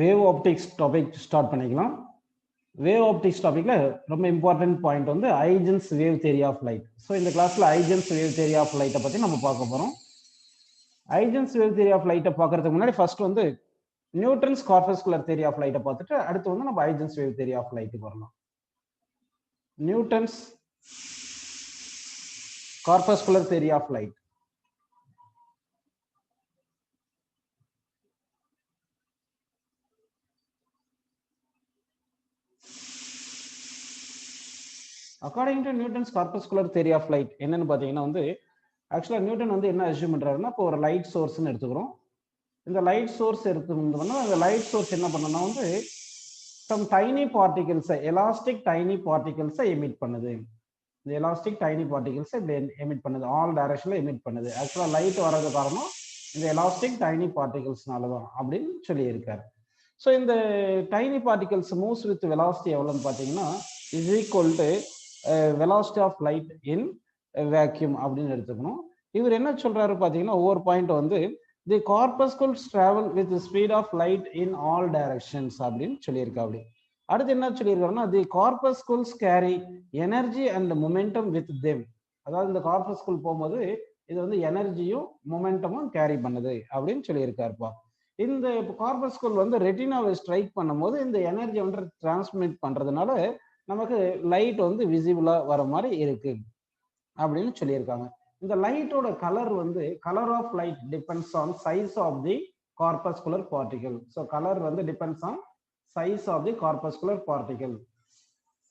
Wave optics topic start பண்ணிக்கலாம். Wave optics டாபிக்ல ரொம்ப இம்பார்ட்டன்ட் பாயிண்ட் வந்து Huygens wave theory of light. So இந்த கிளாஸ்ல ஹைஜன்ஸ் வேவ் தியரி ஆஃப் லைட்டை பத்தி நம்ம பார்க்க போறோம். ஹைஜன்ஸ் வேவ் தியரி ஆஃப் லைட்டை பார்க்கறதுக்கு முன்னாடி ஃபர்ஸ்ட் வந்து நியூட்டன்ஸ் கார்பஸ்குலர் தியரி ஆஃப் லைட்டை பார்த்துட்டு அடுத்து வந்து நம்ம ஹைஜன்ஸ் வேவ் தியரி ஆஃப் லைட்டுக்கு வரலாம். Newton's corpuscular theory of light. According to Newton's corpuscular theory of light என்னன்னு பார்த்தீங்கன்னா வந்து ஆக்சுவலாக நியூட்டன் வந்து என்ன அஸ்யூம் பண்ணுறாருன்னா இப்போ ஒரு லைட் சோர்ஸ்ன்னு எடுத்துக்கிறோம். இந்த லைட் சோர்ஸ் எடுத்துக்கணும்னா அந்த லைட் சோர்ஸ் என்ன பண்ணணும்னா வந்து சம் டைனி பார்ட்டிகல்ஸை எலாஸ்டிக் டைனி பார்ட்டிகல்ஸை எமிட் பண்ணுது. இந்த எலாஸ்டிக் டைனி பார்ட்டிகல்ஸை இப்படி எமிட் பண்ணுது, ஆல் டைரக்ஷனில் எமிட் பண்ணுது. ஆக்சுவலாக லைட் வர்றது காரணம் இந்த எலாஸ்டிக் டைனி பார்ட்டிகல்ஸ்னால தான் அப்படின்னு சொல்லியிருக்காரு. ஸோ இந்த tiny particles moves with velocity எவ்வளோன்னு பார்த்தீங்கன்னா is equal to velocity of light in vacuum அப்படின்னு எடுத்துக்கணும். இவர் என்ன சொல்றாரு பார்த்தீங்கன்னா ஒவ்வொரு பாயிண்ட் வந்து the corpuscles travel with speed of light in all directions அப்படின்னு சொல்லியிருக்காரு. அடுத்து என்ன சொல்லியிருக்காருன்னா the corpuscles carry energy and momentum with them. அதாவது இந்த கார்பஸ்குல் போகும்போது இது வந்து எனர்ஜியும் மொமெண்டமும் கேரி பண்ணுது அப்படின்னு சொல்லியிருக்காருப்பா. இந்த கார்பஸ்குல் வந்து ரெட்டினாவை ஸ்ட்ரைக் பண்ணும்போது இந்த எனர்ஜி வந்து டிரான்ஸ்மிட் பண்றதுனால நமக்கு லைட் வந்து விசிபிளா வர மாதிரி இருக்கு அப்படின்னு சொல்லியிருக்காங்க. இந்த லைட்டோட கலர் வந்து colour of light depends on size of the corpuscular particle. So colour வந்து depends on size of the corpuscular particle,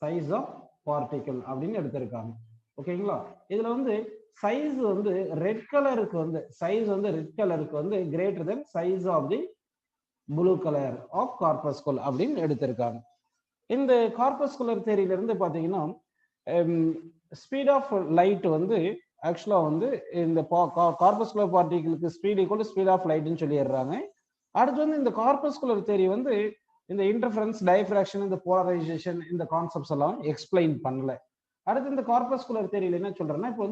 size of particle அப்படின்னு எடுத்திருக்காங்க. ஓகேங்களா? இதுல வந்து சைஸ் வந்து ரெட் கலருக்கு வந்து சைஸ் வந்து ரெட் கலருக்கு வந்து greater than size of the blue colour of corpuscle அப்படின்னு எடுத்திருக்காங்க. இந்த கார்பஸ்குலர் தியரியில இருந்து பாத்தீங்கன்னா ஸ்பீட் ஆஃப் லைட் வந்து ஆக்சுவலா வந்து இந்த கார்பஸ்குலர் பார்ட்டிகளுக்கு ஸ்பீட் ஈக்குவல் ஸ்பீட் ஆஃப் லைட்னு சொல்லிடுறாங்க. அடுத்து வந்து இந்த கார்பஸ்குலர் தியரி வந்து இந்த இன்டர்ஃபரன்ஸ், டைஃப்ராக்ஷன், இந்த போலரைசேஷன் இந்த கான்செப்ட்ஸ் எல்லாம் எக்ஸ்பிளைன் பண்ணல. அடுத்து இந்த கார்பஸ்குலர் தியரியில என்ன சொல்றேன்னா இப்போ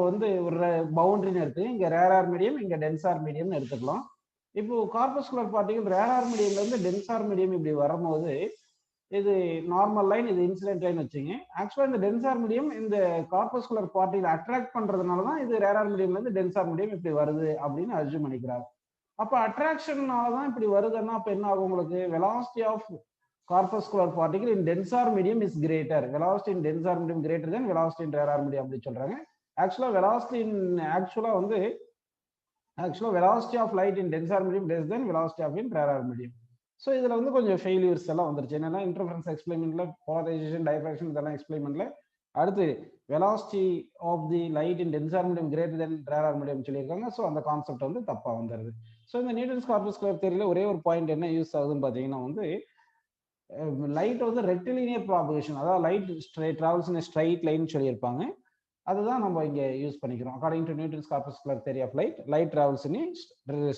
வந்து ஒரு பவுண்டரின்னு எடுத்து இங்க ரேரார் மீடியம், இங்க டென்சார் மீடியம்னு எடுத்துக்கலாம். இப்போ கார்பஸ்குலர் பார்ட்டிகல் ரேரார் மீடியம்ல இருந்து டென்சார் மீடியம் இப்படி வரும்போது இது நார்மல் லைன், இது இன்சிடென்ட் லைன் வச்சுங்க. ஆக்சுவலா இந்த டென்சார் மீடியம் இந்த கார்பஸ்குலர் பார்ட்டிகல் அட்ராக்ட் பண்றதுனால தான் இது ரேரார் மீடியம்ல இருந்து டென்சார் மீடியம் இப்படி வருது அப்படின்னு அஸ்யூம் பண்ணிக்கிறாங்க. அப்ப அட்ராக்ஷன்னால தான் இப்படி வருதுன்னா அப்ப என்ன ஆகும் உங்களுக்கு? Velocity of corpuscular particle in denser medium is greater. Velocity in denser medium greater than velocity in rarer medium அப்படி சொல்றாங்க. ஆக்சுவலா velocity velocity of light in denser medium less than velocity of in rarer medium. So இதுல வந்து கொஞ்சம் failures எல்லாம் வந்துருச்சு. என்னன்னா interference எக்ஸ்பிளைன்மெண்ட்ல, polarisation, diffraction இதெல்லாம் எக்ஸ்பிளைன்மெண்ட்ல அடுத்து velocity of the light in denser medium greater than rarer medium சொல்லியிருக்காங்க. ஸோ அந்த கான்செப்ட் வந்து தப்பா வந்துருது. ஸோ இந்த நியூட்டன்ஸ் கார்பஸ்குலர் தியரியில ஒரே ஒரு பாயிண்ட் என்ன யூஸ் ஆகுதுன்னு பாத்தீங்கன்னா வந்து லைட் வந்து ரெக்டிலினியர் ப்ராபகேஷன், அதாவது light travels in straight line சொல்லியிருப்பாங்க. அதுதான் நம்ம இங்க யூஸ் பண்ணிக்கிறோம். According to Newton's corpuscular theory of light, light travels in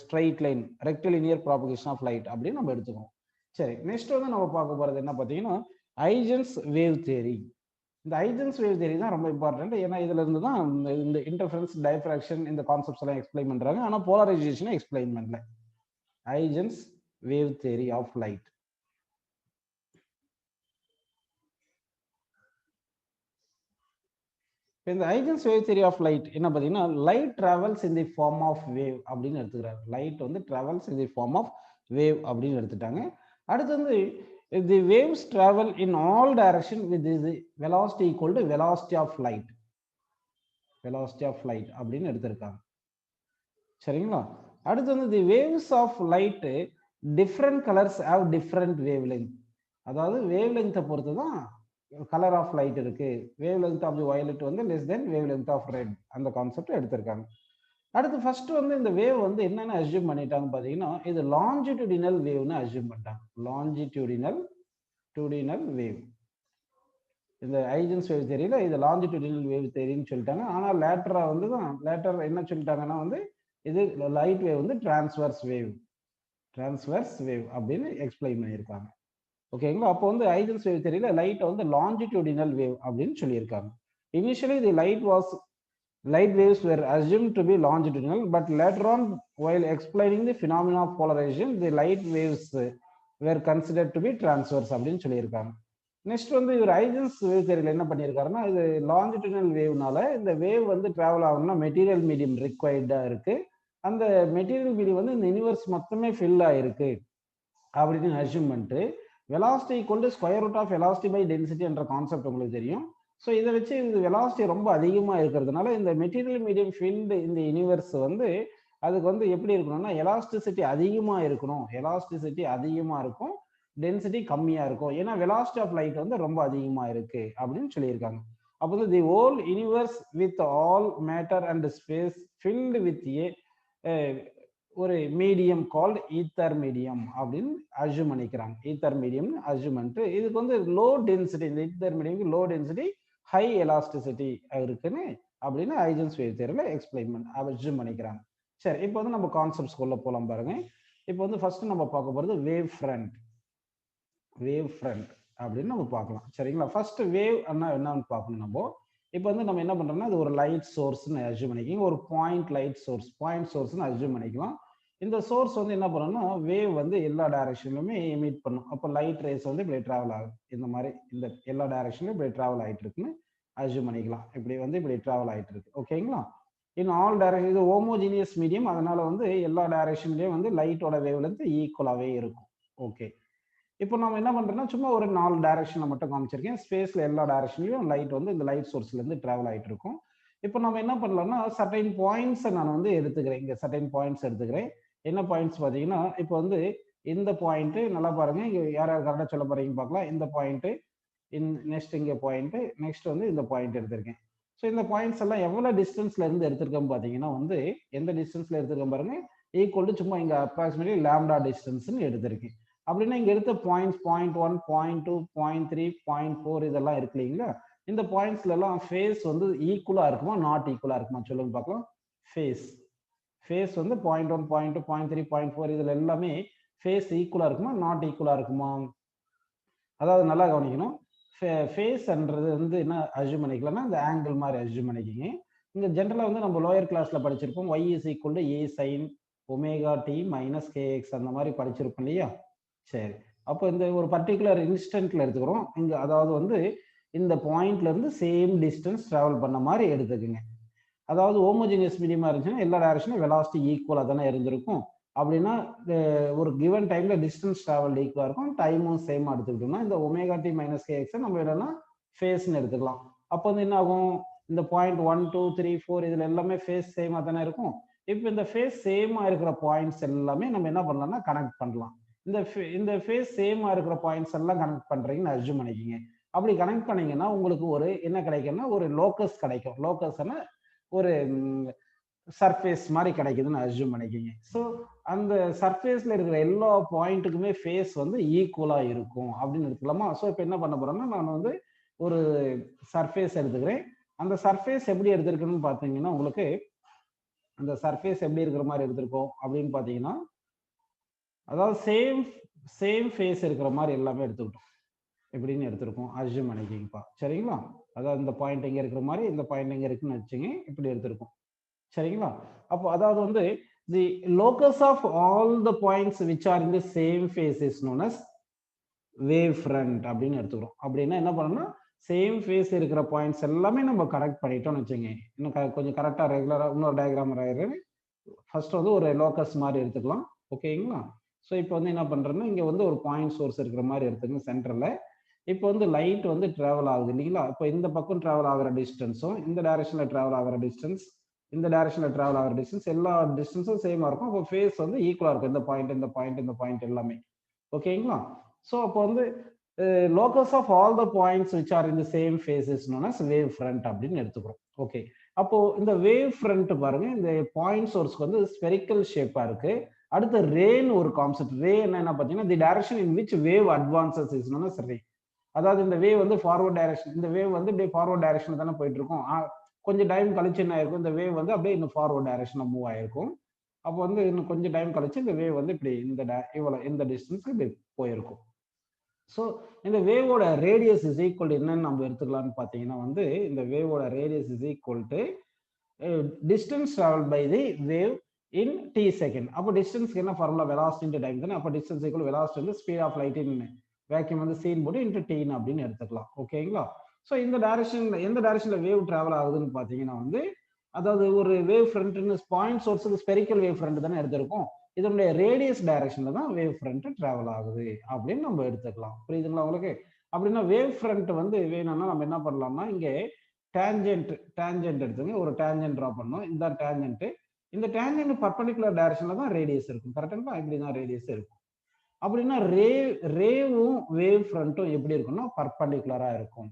straight line, rectilinear propagation of light அப்படின்னு நம்ம எடுத்துக்கோம். சரி, நெக்ஸ்ட் வந்து நம்ம பார்க்க போறது என்ன பார்த்தீங்கன்னா ஹைஜன்ஸ் வேவ் தியரி. இந்த ஹைஜன்ஸ் வேவ் தியரி தான் ரொம்ப இம்பார்ட்டன்ட். ஏன்னா இதுல இருந்து தான் இந்த இன்டர்ஃபரன்ஸ், டைஃப்ராக்ஷன் இந்த கான்செப்ட்ஸ் எல்லாம் எக்ஸ்பிளைன் பண்றாங்க. ஆனா போலரைசேஷனை எக்ஸ்பிளைன் பண்ணல. Huygens wave theory of light. இந்த Huygens wave theory of light என்ன பார்த்தீங்கன்னா light travels in the form of wave அப்படின்னு எடுத்துக்கிறாரு. லைட் வந்து travels in the form of wave அப்படின்னு எடுத்துட்டாங்க. அடுத்து வந்து the waves travel in all direction with the velocity equal to velocity of light, velocity of light அப்படின்னு எடுத்திருக்காங்க. சரிங்களா? அடுத்து வந்து the waves of light different colours have different wavelength. அதாவது வேவ் லென்த்தை பொறுத்து தான் கலர் ஆஃப் லைட் இருக்கு. Wavelength of the violet வந்து less than wavelength of red, அந்த கான்செப்ட் எடுத்திருக்காங்க. அடுத்து ஃபர்ஸ்ட் வந்து இந்த வேவ் வந்து என்னென்ன அஸ்யூம் பண்ணிட்டாங்க பார்த்தீங்கன்னா இது லாஞ்சிடியூடினல் வேவ்னு அஸ்யூம் பண்ணிட்டாங்க. Longitudinal wave. இந்த ஹைஜன்ஸ் வேவ் தியரியில இது லாஞ்சிடியூடினல் வேவ் தியரின்னு சொல்லிட்டாங்க. ஆனால் லேட்டரா வந்து லேட்டர் என்ன சொல்லிட்டாங்கன்னா வந்து இது லைட் வேவ் வந்து டிரான்ஸ்வர்ஸ் வேவ் அப்படின்னு எக்ஸ்பிளைன் பண்ணியிருக்காங்க. ஓகேங்களா? அப்போ வந்து ஹைஜன்ஸ் வேவ் தியரியில லைட் வந்து லாஞ்சிடியூடினல் வேவ் அப்படின்னு சொல்லியிருக்காங்க. Initially the light was light waves were assumed to be longitudinal, but later on, while explaining the phenomena of polarization, the light waves were considered to be transverse அப்படின்னு சொல்லியிருக்காங்க. Next வந்து இவர் ஐஜன்ஸ் wave தியரியில் என்ன பண்ணியிருக்காருன்னா, இது longitudinal வேவ்னால இந்த wave வந்து travel ஆகணும்னா மெட்டீரியல் மீடியம் ரிக்வயர்டாக இருக்கு. அந்த மெட்டீரியல் மீடியம் வந்து இந்த யூனிவர்ஸ் மொத்தமே ஃபில் ஆயிருக்கு அப்படின்னு அஸ்யூம் பண்ணிட்டு velocity equal to square root of velocity by density என்ற கான்செப்ட் உங்களுக்கு தெரியும். ஸோ இதை வச்சு இது வெலாசிட்டி ரொம்ப அதிகமாக இருக்கிறதுனால இந்த மெட்டீரியல் மீடியம் ஃபீல்டு இந்த யூனிவர்ஸ் வந்து அதுக்கு வந்து எப்படி இருக்கணும்னா எலாஸ்டிசிட்டி அதிகமாக இருக்கணும், எலாஸ்டிசிட்டி அதிகமாக இருக்கும், டென்சிட்டி கம்மியாக இருக்கும். ஏன்னா வெலாசிட்டி ஆஃப் லைட் வந்து ரொம்ப அதிகமாக இருக்கு அப்படின்னு சொல்லியிருக்காங்க. அப்போ வந்து the whole universe with all matter and space filled with ஒரு மீடியம் கால்ட் ஈத்தர் மீடியம் அப்படின்னு அஸ்யூம் பண்ணிக்கிறாங்க. ஈத்தர் மீடியம் அஸ்யூம் பண்ணிட்டு இதுக்கு வந்து லோ டென்சிட்டி, இந்த ஈத்தர் மீடியம்க்கு லோ டென்சிட்டி ஹை எலாஸ்டிசிட்டி இருக்குன்னு அப்படின்னு ஐஜன்ஸ் வேவ் தியரியில எக்ஸ்பிளைன் பண்ணி அஸ்யூம் பண்ணிக்கிறாங்க. சரி, இப்போ வந்து நம்ம கான்செப்ட்ஸ்குள்ள போலாம் பாருங்க. இப்போ வந்து ஃபர்ஸ்ட் நம்ம பார்க்க போறது வேவ் ஃப்ரண்ட். வேவ் ஃப்ரண்ட் அப்படின்னு நம்ம பார்க்கலாம். சரிங்களா? ஃபர்ஸ்ட் வேவ் என்னன்னு பார்க்கணும் நம்ம. இப்போ வந்து நம்ம என்ன பண்றோம்னா அது ஒரு லைட் சோர்ஸ்னு அஸ்யூம் பண்ணிக்கலாம். ஒரு பாயிண்ட் லைட் சோர்ஸ், பாயிண்ட் சோர்ஸ்னு அஸ்யூம் பண்ணிக்கலாம். இந்த சோர்ஸ் வந்து என்ன பண்ணணும்னா வேவ் வந்து எல்லா டைரக்ஷன்லயுமே எமிட் பண்ணும். அப்போ லைட் ரேஸ் வந்து இப்படி டிராவல் ஆகும். இந்த மாதிரி இந்த எல்லா டைரக்ஷன்லயும் இப்படி டிராவல் ஆயிட்டு இருக்குன்னு அஸ்யூம் பண்ணிக்கலாம். இப்படி வந்து இப்படி டிராவல் ஆயிட்டு இருக்கு. ஓகேங்களா? இன் ஆல் டைரக்ஷன் இது ஹோமோஜீனியஸ் மீடியம், அதனால வந்து எல்லா டைரக்ஷன்லயும் வந்து லைட்டோட வேவ் லென்த் ஈக்குவலாவே இருக்கும். ஓகே, இப்போ நம்ம என்ன பண்றோம்னா சும்மா ஒரு 4 டைரக்ஷன்ல மட்டும் காமிச்சிருக்கேன். ஸ்பேஸ்ல எல்லா டைரக்ஷன்லயும் லைட் வந்து இந்த லைட் சோர்ஸ்ல இருந்து டிராவல் ஆயிட்டு இருக்கும். இப்போ நம்ம என்ன பண்ணலாம்னா சர்டைன் பாயிண்ட்ஸ் நான் வந்து எடுத்துக்கிறேன். இங்க சர்டைன் பாயிண்ட்ஸ் எடுத்துக்கிறேன். என்ன பாயிண்ட்ஸ் பாத்தீங்கன்னா இப்போ வந்து இந்த பாயிண்ட் நல்லா பாருங்க, இங்க யார் யார் கரெக்டா சொல்ல போறீங்க பார்க்கலாம். இந்த பாயிண்ட், நெக்ஸ்ட் இங்க பாயிண்ட், நெக்ஸ்ட் வந்து இந்த பாயிண்ட் எடுத்திருக்கேன். ஸோ இந்த பாயிண்ட்ஸ் எல்லாம் எவ்வளவு டிஸ்டன்ஸ்ல இருந்து எடுத்திருக்கோம் பாத்தீங்கன்னா வந்து எந்த டிஸ்டன்ஸ்ல எடுத்திருக்கோம் பாருங்க, ஈக்குவல் டு சும்மா இங்க அப்ராக்சிமேட்லி லாம்டா டிஸ்டன்ஸ்னு எடுத்திருக்கேன். அப்படின்னா இங்க எடுத்த பாயிண்ட்ஸ் 0.1, 0.2, 0.3, 0.4 இதெல்லாம் இருக்கு இல்லைங்களா? இந்த பாயிண்ட்ஸ்ல எல்லாம் ஃபேஸ் வந்து ஈக்குவலா இருக்குமா நாட் ஈக்குவலா இருக்குமா சொல்லுங்க பார்க்கலாம். ஃபேஸ் வந்து 0.1, 0.2, 0.3, 0.4 இதுல எல்லாமே ஃபேஸ் ஈக்குவலா இருக்குமா நாட் ஈக்குவலா இருக்குமா? அதாவது நல்லா கவனிக்கணும். ஃபேஸ்ன்றது வந்து என்ன அஸ்யூம் பண்ணிக்கலாம்னா இந்த ஆங்கிள் மாதிரி அஸ்யூம் பண்ணிக்கிங்க. இங்க ஜென்ரலா வந்து நம்ம லோயர் கிளாஸ்ல படிச்சிருப்போம் y is equal to a sin omega t minus kx அந்த மாதிரி படிச்சிருப்போம் இல்லையா? சரி, அப்போ இந்த ஒரு பர்டிகுலர் இன்ஸ்டன்ட்ல எடுத்துக்கிறோம். இங்க அதாவது வந்து இந்த பாயிண்ட்ல இருந்து சேம் டிஸ்டன்ஸ் டிராவல் பண்ண மாதிரி எடுத்துக்குங்க. அதாவது ஹோமோஜினியஸ் மீடியமா இருந்துச்சுன்னா எல்லா டைரக்ஷனும் வெலாசிட்டி ஈக்குவலா தானே இருந்திருக்கும். அப்படின்னா ஒரு கிவன் டைம்ல டிஸ்டன்ஸ் டிராவல் ஈக்குவலா இருக்கும், டைமும் சேமா எடுத்துக்கிட்டோம்னா இந்த ஒமேகா டி மைனஸ் கேஎக்ஸ் நம்ம என்னன்னா ஃபேஸ்ன்னு எடுத்துக்கலாம். அப்போ வந்து என்ன ஆகும், இந்த பாயிண்ட் 1, 2, 3, 4 இதுல எல்லாமே ஃபேஸ் சேமா தானே இருக்கும். இப்போ இந்த ஃபேஸ் சேமா இருக்கிற பாயிண்ட்ஸ் எல்லாமே நம்ம என்ன பண்ணலாம்னா கனெக்ட் பண்ணலாம். இந்த ஃபேஸ் சேமா இருக்கிற பாயிண்ட்ஸ் எல்லாம் கனெக்ட் பண்றீங்கன்னு அஸ்யூம் பண்ணிக்கிங்க. அப்படி கனெக்ட் பண்ணீங்கன்னா உங்களுக்கு ஒரு என்ன கிடைக்கும்னா ஒரு லோக்கஸ் கிடைக்கும். லோக்கஸ்னா ஒரு சர்ஃபேஸ் மாதிரி கிடைக்குதுன்னு அஸ்யூம் பண்ணிக்கிங்க. ஸோ அந்த சர்ஃபேஸ்ல இருக்கிற எல்லா பாயிண்ட்டுக்குமே ஃபேஸ் வந்து ஈக்குவலா இருக்கும் அப்படின்னு எடுத்துக்கலாமா? ஸோ இப்போ என்ன பண்ண போறோம்னா நான் வந்து ஒரு சர்ஃபேஸ் எடுத்துக்கிறேன். அந்த சர்ஃபேஸ் எப்படி எடுத்திருக்குன்னு பார்த்தீங்கன்னா உங்களுக்கு அந்த சர்ஃபேஸ் எப்படி இருக்கிற மாதிரி எடுத்திருக்கோம் அப்படின்னு பார்த்தீங்கன்னா அதாவது சேம் ஃபேஸ் இருக்கிற மாதிரி எல்லாமே எடுத்துக்கிட்டோம். எப்படின்னு எடுத்திருக்கோம் அஸ்யூம் பண்ணிக்கிங்கப்பா. சரிங்களா? அதாவது இந்த பாயிண்ட் எங்க இருக்கிற மாதிரி இந்த பாயிண்ட் எங்க இருக்குன்னு வச்சுங்க, இப்படி எடுத்திருக்கோம். சரிங்களா? அப்போ அதாவது வந்து the locus of all the points which are in the same phase is known as wave front அப்படின்னு எடுத்துக்கிறோம். அப்படின்னா என்ன பண்ணணும்னா சேம் ஃபேஸ் இருக்கிற பாயிண்ட்ஸ் எல்லாமே நம்ம கரெக்ட் பண்ணிட்டோம்னு வச்சுங்க. இன்னும் கொஞ்சம் கரெக்டா ரெகுலரா இன்னொரு டயக்ராம் ஃபர்ஸ்ட் வந்து ஒரு லோகஸ் மாதிரி எடுத்துக்கலாம். ஓகேங்களா? ஸோ இப்போ வந்து என்ன பண்றோம்னா இங்க வந்து ஒரு பாயிண்ட் சோர்ஸ் இருக்கிற மாதிரி எடுத்துக்கணும் சென்டர்ல. இப்போ வந்து லைட் வந்து டிராவல் ஆகுது இல்லைங்களா? இப்போ இந்த பக்கம் டிராவல் ஆகிற டிஸ்டன்ஸும் இந்த டைரக்ஷன்ல டிராவல் ஆகிற டிஸ்டன்ஸ் இந்த டைரக்ஷன்ல டிராவல் ஆகிற டிஸ்டன்ஸ் எல்லா டிஸ்டன்ஸும் சேமா இருக்கும். அப்போ ஃபேஸ் வந்து ஈக்குவலா இருக்கும். இந்த பாயிண்ட் இந்த பாயிண்ட் இந்த பாயிண்ட் எல்லாமே. ஓகேங்களா? ஸோ அப்போ வந்து locus of all the points which are in the same phase is known as wave front அப்படின்னு எடுத்துக்கிறோம். ஓகே, அப்போ இந்த வேவ் ஃப்ரண்ட் பாருங்க, இந்த பாயிண்ட் சோர்ஸ்க்கு வந்து ஸ்பெரிக்கல் ஷேப்பா இருக்கு. அடுத்து ரேன்னு ஒரு கான்செப்ட். ரே என்ன பார்த்தீங்கன்னா the direction in which wave advances is known as ray. அதாவது இந்த வேவ் வந்து ஃபார்வர்ட் டைரக்ஷன், இந்த வேவ் வந்து இப்படியே ஃபார்வர்ட் டைரக்ஷன் தானே போயிட்டு இருக்கும். கொஞ்சம் டைம் கழிச்சு என்ன ஆயிருக்கும், இந்த வேவ் வந்து அப்படியே இன்னும் ஃபார்வர்ட் டைரக்ஷன்ல மூவ் ஆயிருக்கும். அப்போ வந்து இன்னும் கொஞ்சம் டைம் கழிச்சு இந்த வேவ் வந்து இப்படி இவ்வளவு இந்த டிஸ்டன்ஸ்க்கு இப்படி போயிருக்கும். ஸோ இந்த வேவோட ரேடியஸ் இஸ் ஈக்குவல் டு என்னன்னு நம்ம எடுத்துக்கலாம்னு பார்த்தீங்கன்னா வந்து இந்த வேவோட radius is equal to distance traveled by the wave in t second. அப்போ டிஸ்டன்ஸ்க்கு என்ன ஃபார்முலா? வெலாசிட்டி இன்டு டைம் தானே. அப்போ டிஸ்டன்ஸ் ஈக்குவல் வெலாசிட்டி வந்து speed of light in vacuum வந்து சீன் போட்டு இன்டு டீன் அப்படின்னு எடுத்துக்கலாம். ஓகேங்களா? ஸோ இந்த டைரக்ஷன், எந்த டைரக்ஷன்ல வேவ் டிராவல் ஆகுதுன்னு பார்த்தீங்கன்னா வந்து, அதாவது ஒரு வேவ் ஃப்ரண்ட்னு பாயிண்ட் சோர்ஸுக்கு ஸ்பெரிக்கல் வேவ் ஃப்ரண்ட் தானே எடுத்திருக்கோம். இதனுடைய ரேடியஸ் டைரக்ஷன்ல தான் வேவ் ஃப்ரண்ட் டிராவல் ஆகுது அப்படின்னு நம்ம எடுத்துக்கலாம். புரியுதுங்களா உங்களுக்கு? அப்படின்னா வேவ் ஃப்ரண்ட் வந்து வேணும்னா நம்ம என்ன பண்ணலாம்னா, இங்கே டேஞ்சென்ட் எடுத்துங்க. ஒரு டேஞ்சென்ட் ட்ரா பண்ணோம். இந்த டேஞ்சென்ட், இந்த டேஞ்சென்ட் பர்பெண்டிகுலர் டைரக்ஷன்ல தான் ரேடியஸ் இருக்கும். கரெக்டுங்களா? இப்படி தான் ரேடியஸ் இருக்கும். அப்படின்னா ரேவும் வேவ் ஃப்ரண்ட்டும் எப்படி இருக்கும்னா பர்பெண்டிகுலரா இருக்கும்.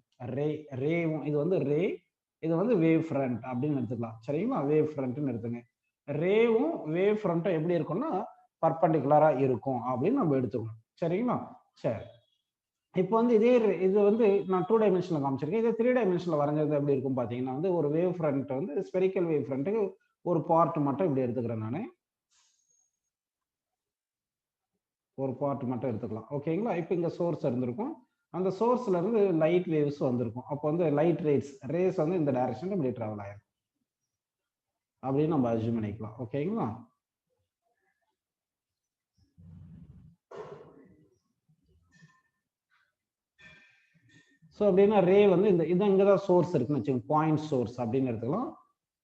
ரேவும் இது வந்து ரே, இது வந்து வேவ் ஃப்ரண்ட் அப்படின்னு எடுத்துக்கலாம். சரிங்களா? வேவ் ஃப்ரண்ட்னு எடுத்துங்க. ரேவும் வேவ் ஃப்ரண்ட்டும் எப்படி இருக்கும்னா பர்பெண்டிகுலரா இருக்கும் அப்படின்னு நம்ம எடுத்துக்கணும். சரிங்களா? சரி. இப்போ வந்து இது வந்து நான் 2 டைமென்ஷன்ல காமிச்சிருக்கேன். இதே 3 டைமென்ஷன்ல வரைஞ்சது எப்படி இருக்கும் பார்த்தீங்கன்னா வந்து, ஒரு வேவ் ஃப்ரண்ட் வந்து ஸ்பெரிக்கல் வேவ் ஃப்ரண்ட்டுக்கு ஒரு பார்ட் மட்டும் இப்படி எடுத்துக்கிறேன் நானு. ஒரு பார்ட் மட்டும் எடுத்துக்கலாம். ஓகேங்களா? இப்போ இங்க சோர்ஸ் இருந்திருக்கும். அந்த சோர்ஸ்ல இருந்து லைட் வேவ்ஸ் வந்திருக்கும். அப்போ வந்து லைட் ரேஸ் வந்து இந்த டைரக்ஷன்ல இப்படி டிராவல் ஆயிரும் அப்படின்னு நம்ம அஸ்யூம் பண்ணிக்கலாம். ஓகேங்களா? ஸோ அப்படின்னா ரே வந்து இந்த இங்கே தான் சோர்ஸ் இருக்குன்னு வச்சுக்கோங்க. பாயிண்ட் சோர்ஸ் அப்படின்னு எடுத்துக்கலாம்.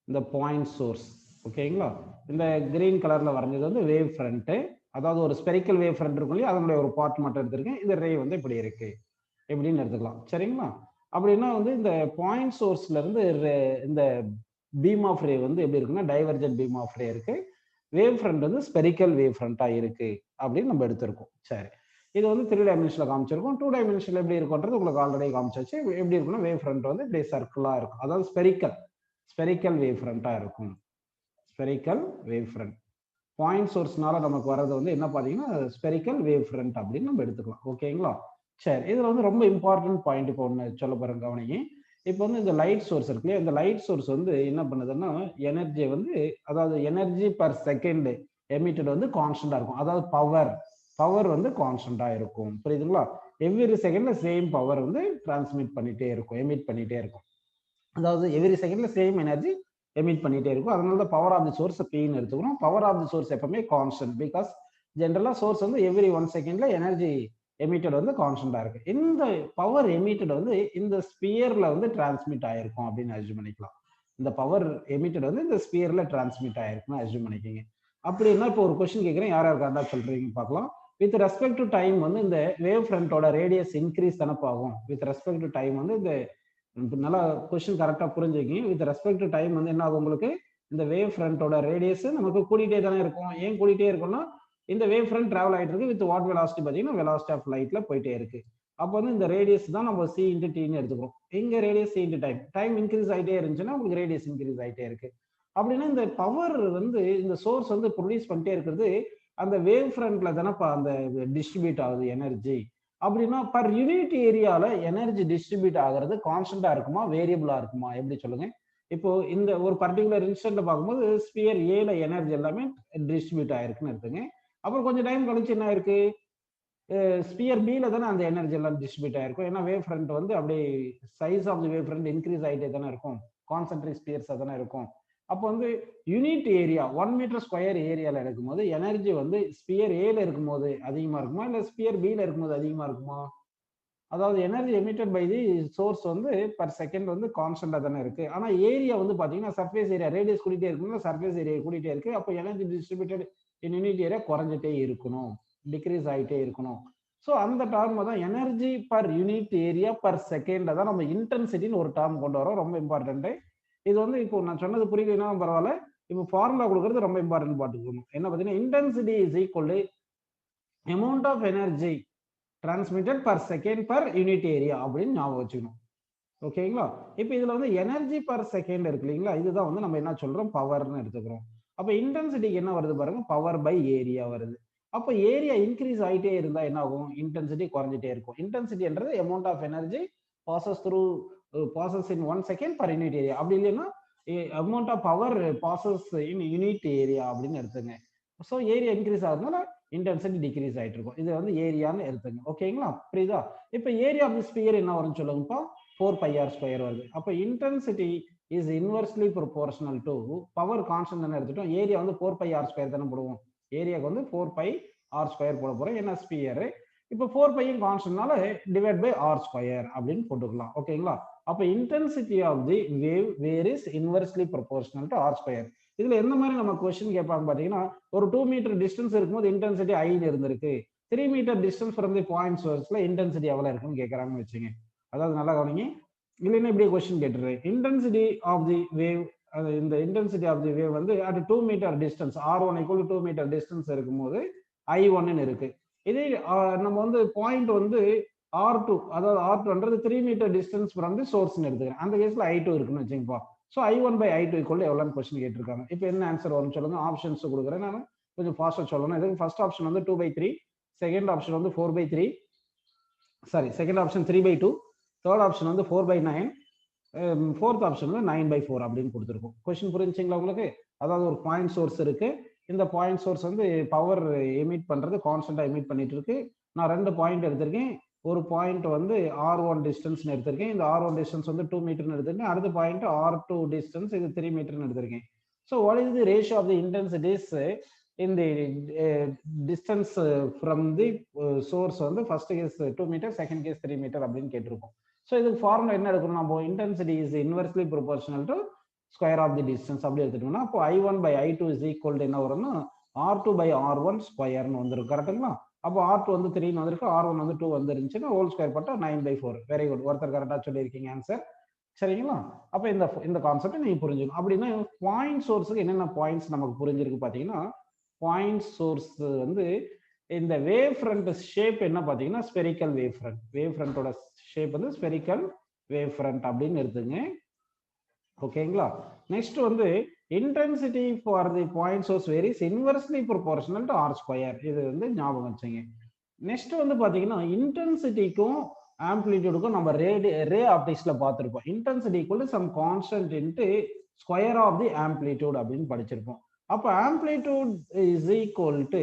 இந்த பாயிண்ட் சோர்ஸ். ஓகேங்களா? இந்த கிரீன் கலர்ல வரைஞ்சது வந்து வேவ் ஃப்ரண்ட். அதாவது ஒரு ஸ்பெரிக்கல் வேவ் ஃப்ரண்ட் இருக்கும் இல்லையா, அதனுடைய ஒரு பார்ட் மட்டும் எடுத்திருக்கேன். இந்த ரே வந்து இப்படி இருக்கு எப்படின்னு எடுத்துக்கலாம். சரிங்களா? அப்படின்னா வந்து இந்த பாயிண்ட் சோர்ஸ்ல இருந்து இந்த பீம் ஆஃப் ரே வந்து எப்படி இருக்குன்னா டைவர்ஜென்ட் பீம் ஆஃப் ரே இருக்கு. வேவ் ஃப்ரண்ட் வந்து ஸ்பெரிக்கல் வேவ் ஃப்ரண்டா இருக்கு அப்படின்னு நம்ம எடுத்திருக்கோம். சரி, இது வந்து 3 டைமென்ஷன்ல காமிச்சிருக்கோம். 2 டைமென்ஷன்ல எப்படி இருக்கும்ன்றது உங்களுக்கு ஆல்ரெடி காமிச்சாச்சு. எப்படி இருக்குன்னா வேவ் ஃப்ரண்ட் வந்து இப்படி சர்க்கிளா இருக்கும். அதாவது ஸ்பெரிக்கல் வேவ் ஃப்ரண்டா இருக்கும். Spherical wave front. பாயிண்ட் சோர்ஸ்னால நமக்கு வர்றது வந்து என்ன பார்த்தீங்கன்னா ஸ்பெரிக்கல் வேவ் ஃப்ரண்ட் அப்படின்னு நம்ம எடுத்துக்கலாம். ஓகேங்களா? சரி, இதுல வந்து ரொம்ப இம்பார்ட்டன்ட் பாயிண்ட் இப்போ ஒன்று சொல்ல போறேன், கவனிங்க. இப்போ வந்து இந்த லைட் சோர்ஸ் இருக்கு இல்லையா, இந்த லைட் சோர்ஸ் வந்து என்ன பண்ணுதுன்னா எனர்ஜி வந்து, அதாவது எனர்ஜி பர் செகண்ட் எமிட்டட் வந்து கான்ஸ்டன்டா இருக்கும். அதாவது பவர் வந்து கான்ஸ்டன்டா இருக்கும். புரியுதுங்களா? எவ்ரி செகண்ட்ல சேம் பவர் வந்து டிரான்ஸ்மிட் பண்ணிட்டே இருக்கும், எமிட் பண்ணிட்டே இருக்கும். அதாவது எவ்ரி செகண்ட்ல சேம் எனர்ஜி எமிட் பண்ணிட்டே இருக்கும். அதனால தான் பவர் ஆஃப் தி சோர்ஸ் பின்னு எடுத்துக்கிறோம். பவர் ஆஃப் தி சோர்ஸ் எப்பவுமே கான்ஸ்டன்ட். பிகாஸ் ஜென்ரலா சோர்ஸ் வந்து எவ்ரி 1 செகண்ட்ல எனர்ஜி எமிட்டட் வந்து கான்ஸ்டன்டா இருக்கு. இந்த பவர் எமிட்டட் வந்து இந்த ஸ்பியர்ல வந்து டிரான்ஸ்மிட் ஆயிருக்கும் அப்படின்னு அஸ்யூம் பண்ணிக்கலாம். இந்த பவர் எமிட்டட் வந்து இந்த ஸ்பியர்ல டிரான்ஸ்மிட் ஆயிருக்குன்னு அஸ்யூம் பண்ணிக்கோங்க. அப்படின்னா இப்போ ஒரு கொஸ்டின் கேட்குறேன், யார் யார் கரெக்டாக சொல்றீங்க பார்க்கலாம். வித் ரெஸ்பெக்ட் டு டைம் வந்து இந்த வேவ் ஃப்ரண்டோட ரேடியஸ் இன்க்ரீஸ் தானே ஆகும். வித் ரெஸ்பெக்ட் டு டைம் வந்து இந்த நல்லா கொஸ்டின் கரெக்டாக புரிஞ்சுக்கிங்க. வித் ரெஸ்பெக்ட் டு டைம் வந்து என்ன ஆகும் உங்களுக்கு, இந்த வேவ் ஃப்ரண்டோட ரேடியஸ் நமக்கு கூட்டிகிட்டே தானே இருக்கும். ஏன் கூட்டிகிட்டே இருக்கும்னா இந்த வேவ் ஃப்ரண்ட் டிராவல் ஆகிட்டு இருக்கு வித் வாட் வெலாசிட்டி பார்த்தீங்கன்னா வெலாசிட்டி ஆஃப் லைட்ல போயிட்டே இருக்கு. அப்போ வந்து இந்த ரேடியஸ் தான் நம்ம சி இன்ட்டு டின்னு எடுத்துக்கிறோம். இங்கே radius C into time increase ஆகிட்டே இருந்துச்சுன்னா உங்களுக்கு ரேடியஸ் இன்க்ரீஸ் ஆகிட்டே இருக்கு. அப்படின்னா இந்த பவர் வந்து இந்த சோர்ஸ் வந்து ப்ரொடியூஸ் பண்ணிட்டே இருக்கிறது அந்த வேவ் ஃப்ரண்ட்ல தானேப்பா அந்த டிஸ்ட்ரிபியூட் ஆகுது எனர்ஜி. அப்படின்னா பர் யூனிட் ஏரியால எனர்ஜி டிஸ்ட்ரிபியூட் ஆகிறது கான்ஸ்டன்டா இருக்குமா வேரியபிளா இருக்குமா எப்படி சொல்லுங்க. இப்போ இந்த ஒரு பர்டிகுலர் இன்ஸ்டன்ட்ல பார்க்கும்போது ஸ்பியர் ஏல எனர்ஜி எல்லாமே டிஸ்ட்ரிபியூட் ஆயிருக்குன்னு எடுத்துங்க. அப்புறம் கொஞ்சம் டைம் கழிச்சு என்ன ஆயிருக்கு, ஸ்பியர் பில தானே அந்த எனர்ஜி எல்லாம் டிஸ்ட்ரிபியூட் ஆயிருக்கும். ஏன்னா வேவ் ஃப்ரண்ட் வந்து அப்படியே size of the wave front increase ஆகிட்டே தானே இருக்கும், கான்சென்ட்ரிக் ஸ்பியர்ஸா தானே இருக்கும். அப்போ வந்து யூனிட் ஏரியா 1 மீட்டர் ஸ்கொயர் ஏரியால இருக்கும்போது எனர்ஜி வந்து ஸ்பியர் ஏல இருக்கும்போது அதிகமா இருக்குமா இல்ல ஸ்பியர் பில இருக்கும்போது அதிகமா இருக்குமா? அதாவது energy emitted by the source வந்து பர் செகண்ட் வந்து கான்ஸ்டன்டா தானே இருக்கு. ஆனா ஏரியா வந்து பாத்தீங்கன்னா சர்ஃபேஸ் ஏரியா ரேடியஸ் கூட்டிட்டே இருக்கணும், சர்ஃபேஸ் ஏரியா கூட்டிட்டே இருக்கு. அப்போ எனர்ஜி டிஸ்ட்ரிபியூட்டட் இன் யூனிட் ஏரியா குறைஞ்சிட்டே இருக்கணும், டிக்ரீஸ் ஆகிட்டே இருக்கணும். ஸோ அந்த டேர்ம் தான் energy per unit area per செகண்ட்ல தான் நம்ம இன்டென்சிட்டின்னு ஒரு டேர்ம் கொண்டு வரோம். ரொம்ப இம்பார்ட்டன்ட். இது வந்து இப்போ நான் சொன்னது புரியலைன்னா பரவாயில்ல, இப்போ ஃபார்முலா கொடுக்கறது ரொம்ப இம்பார்ட்டன்ட் பார்த்துக்கணும். என்ன பார்த்தீங்கன்னா intensity is equal to amount of energy transmitted per second per unit area அப்படின்னு ஞாபகம் வச்சுக்கணும். ஓகேங்களா? இப்போ இதுல வந்து எனர்ஜி பர் செகண்ட் இருக்கு இல்லைங்களா, இதுதான் வந்து நம்ம என்ன சொல்றோம் பவர்னு எடுத்துக்கிறோம். அப்போ இன்டென்சிட்டிக்கு என்ன வருது பாருங்க, பவர் பை ஏரியா வருது. அப்போ ஏரியா இன்க்ரீஸ் ஆகிட்டே இருந்தா என்ன ஆகும், இன்டென்சிட்டி குறைஞ்சிட்டே இருக்கும். இன்டென்சிட்டின்றது amount of energy passes in 1 second per unit area. அப்படி இல்லைன்னா amount of power passes in unit area அப்படின்னு எடுத்துங்க. ஸோ ஏரியா இன்க்ரீஸ் ஆகுதுனால இன்டென்சிட்டி டிக்ரீஸ் ஆகிட்டு இருக்கும். இது வந்து ஏரியான்னு எடுத்துங்க. ஓகேங்களா? புரியுதா? இப்போ ஏரியா ஆஃப் தி ஸ்பியர் என்ன வரும்னு சொல்லுங்கப்பா, 4πr² வருது. அப்போ intensity is inversely proportional to power constant தானே எடுத்துட்டோம். ஏரியா வந்து 4πr² தானே போடுவோம். ஏரியாவுக்கு வந்து 4πr² போட போறோம். என்ன ஸ்பியர். இப்போ 4πயும் கான்ஸ்டன்ட்னால டிவைட் பை r² அப்படின்னு போட்டுக்கலாம். ஓகேங்களா? அப்போ intensity of the wave varies inversely proportional to r². இதுல எந்த மாதிரி நம்ம கொஸ்டின் கேட்பாங்க பாத்தீங்கன்னா, ஒரு 2 மீட்டர் டிஸ்டன்ஸ் இருக்கும்போது இன்டென்சிட்டி I இருந்திருக்கு. 3 metre distance from the point சோர்ஸ்ல இன்டென்சிட்டி எவ்வளவு இருக்குன்னு கேட்கறாங்கன்னு வச்சுங்க. அதாவது நல்லா கவனிங்க. இல்லைன்னா இப்படியே கொஸ்டின் கேட்டுறேன். இன்டென்சிட்டி ஆஃப் தி வேவ், இந்த இன்டென்சிட்டி ஆஃப் தி வேவ் வந்து at 2 metre distance r1 = 2 metre distance இருக்கும்போது I1 இருக்கு. இதே நம்ம வந்து பாயிண்ட் வந்து R2, அதாவது R2ன்றது 3 மீட்டர் டிஸ்டன்ஸ் ஃப்ரம் தி சோர்ஸ்னு எடுத்துக்கிறேன். அந்த கேஸ்ல I2 இருக்குன்னு வச்சுங்கப்பா. ஸோ I1/I2 = எவ்வளோன்னு கொஸ்டின் கேட்டிருக்காங்க. இப்போ என்ன ஆன்சர் வரும்னு சொல்லுங்க. ஆப்ஷன்ஸ் கொடுக்குறேன், நான் கொஞ்சம் ஃபாஸ்ட்டாக சொல்லணும். இதுக்கு ஃபர்ஸ்ட் ஆப்ஷன் வந்து 2/3, செகண்ட் ஆப்ஷன் வந்து 4/3, sorry second option 3/2, third option வந்து 4/9, ஃபோர்த் ஆப்ஷன் வந்து 9/4 அப்படின்னு கொடுத்துருக்கோம். கொஸ்டின் புரிஞ்சுங்களா உங்களுக்கு? அதாவது ஒரு பாயிண்ட் சோர்ஸ் இருக்கு. இந்த பாயிண்ட் சோர்ஸ் வந்து பவர் எமிட் பண்றது கான்ஸ்டன்டா எமிட் பண்ணிட்டு இருக்கு. நான் 2 பாயிண்ட் எடுத்திருக்கேன். ஒரு பாயிண்ட் வந்து R1 டிஸ்டன்ஸ் எடுத்திருக்கேன். இந்த R1 டிஸ்டன்ஸ் வந்து 2 மீட்டர்னு எடுத்திருக்கேன். அடுத்த பாயிண்ட் R2 டிஸ்டன்ஸ், இது 3 மீட்டர்னு எடுத்திருக்கேன். So what is the ratio of the intensities in the distance from the source வந்து first case 2 metre, second case 3 metre அப்படின்னு கேட்டிருக்கோம். ஸோ இதுக்கு ஃபார்முலா என்ன எடுக்கணும்? நம்ம intensity is inversely proportional to square of the distance அப்படி எடுத்துட்டோம்னா, அப்போ I1/I2 = என்ன வரும்னா R2/R1² வந்துடும். கரெக்டுங்களா? அப்போ R2 வந்து 3 வந்திருக்கு, R1 வந்து 2 வந்துருந்துச்சுன்னா ஹோல் ஸ்கொயர் போட்டா 9/4. வெரி குட், ஒருத்தர் கரெக்டாக சொல்லியிருக்கீங்க ஆன்சர். சரிங்களா? அப்போ இந்த கான்செப்டை நீங்க புரிஞ்சுக்கணும். அப்படின்னா பாயிண்ட் சோர்ஸுக்கு என்னென்ன பாயிண்ட்ஸ் நமக்கு புரிஞ்சிருக்கு பார்த்தீங்கன்னா, பாயிண்ட் சோர்ஸ் வந்து இந்த வேவ் ஃப்ரண்ட் ஷேப் என்ன பார்த்தீங்கன்னா ஸ்பெரிக்கல் வேவ் ஃப்ரண்ட். வேவ் ஃப்ரண்டோட ஷேப் வந்து ஸ்பெரிக்கல் வேவ் ஃப்ரண்ட் அப்படின்னு எடுத்துங்க. ஓகேங்களா? நெக்ஸ்ட் வந்து intensity for the point source varies inversely proportional to r². இது வந்து ஞாபகம் வச்சுங்க. நெக்ஸ்ட் வந்து பாத்தீங்கன்னா இன்டென்சிட்டிக்கும் ஆம்ப்ளிடியூடுக்கும் நம்ம ரே ஆப்டிக்ஸ்ல பார்த்திருப்போம். Intensity = some constant into square of the amplitude அப்படின்னு படிச்சிருப்போம். அப்போ amplitude is equal to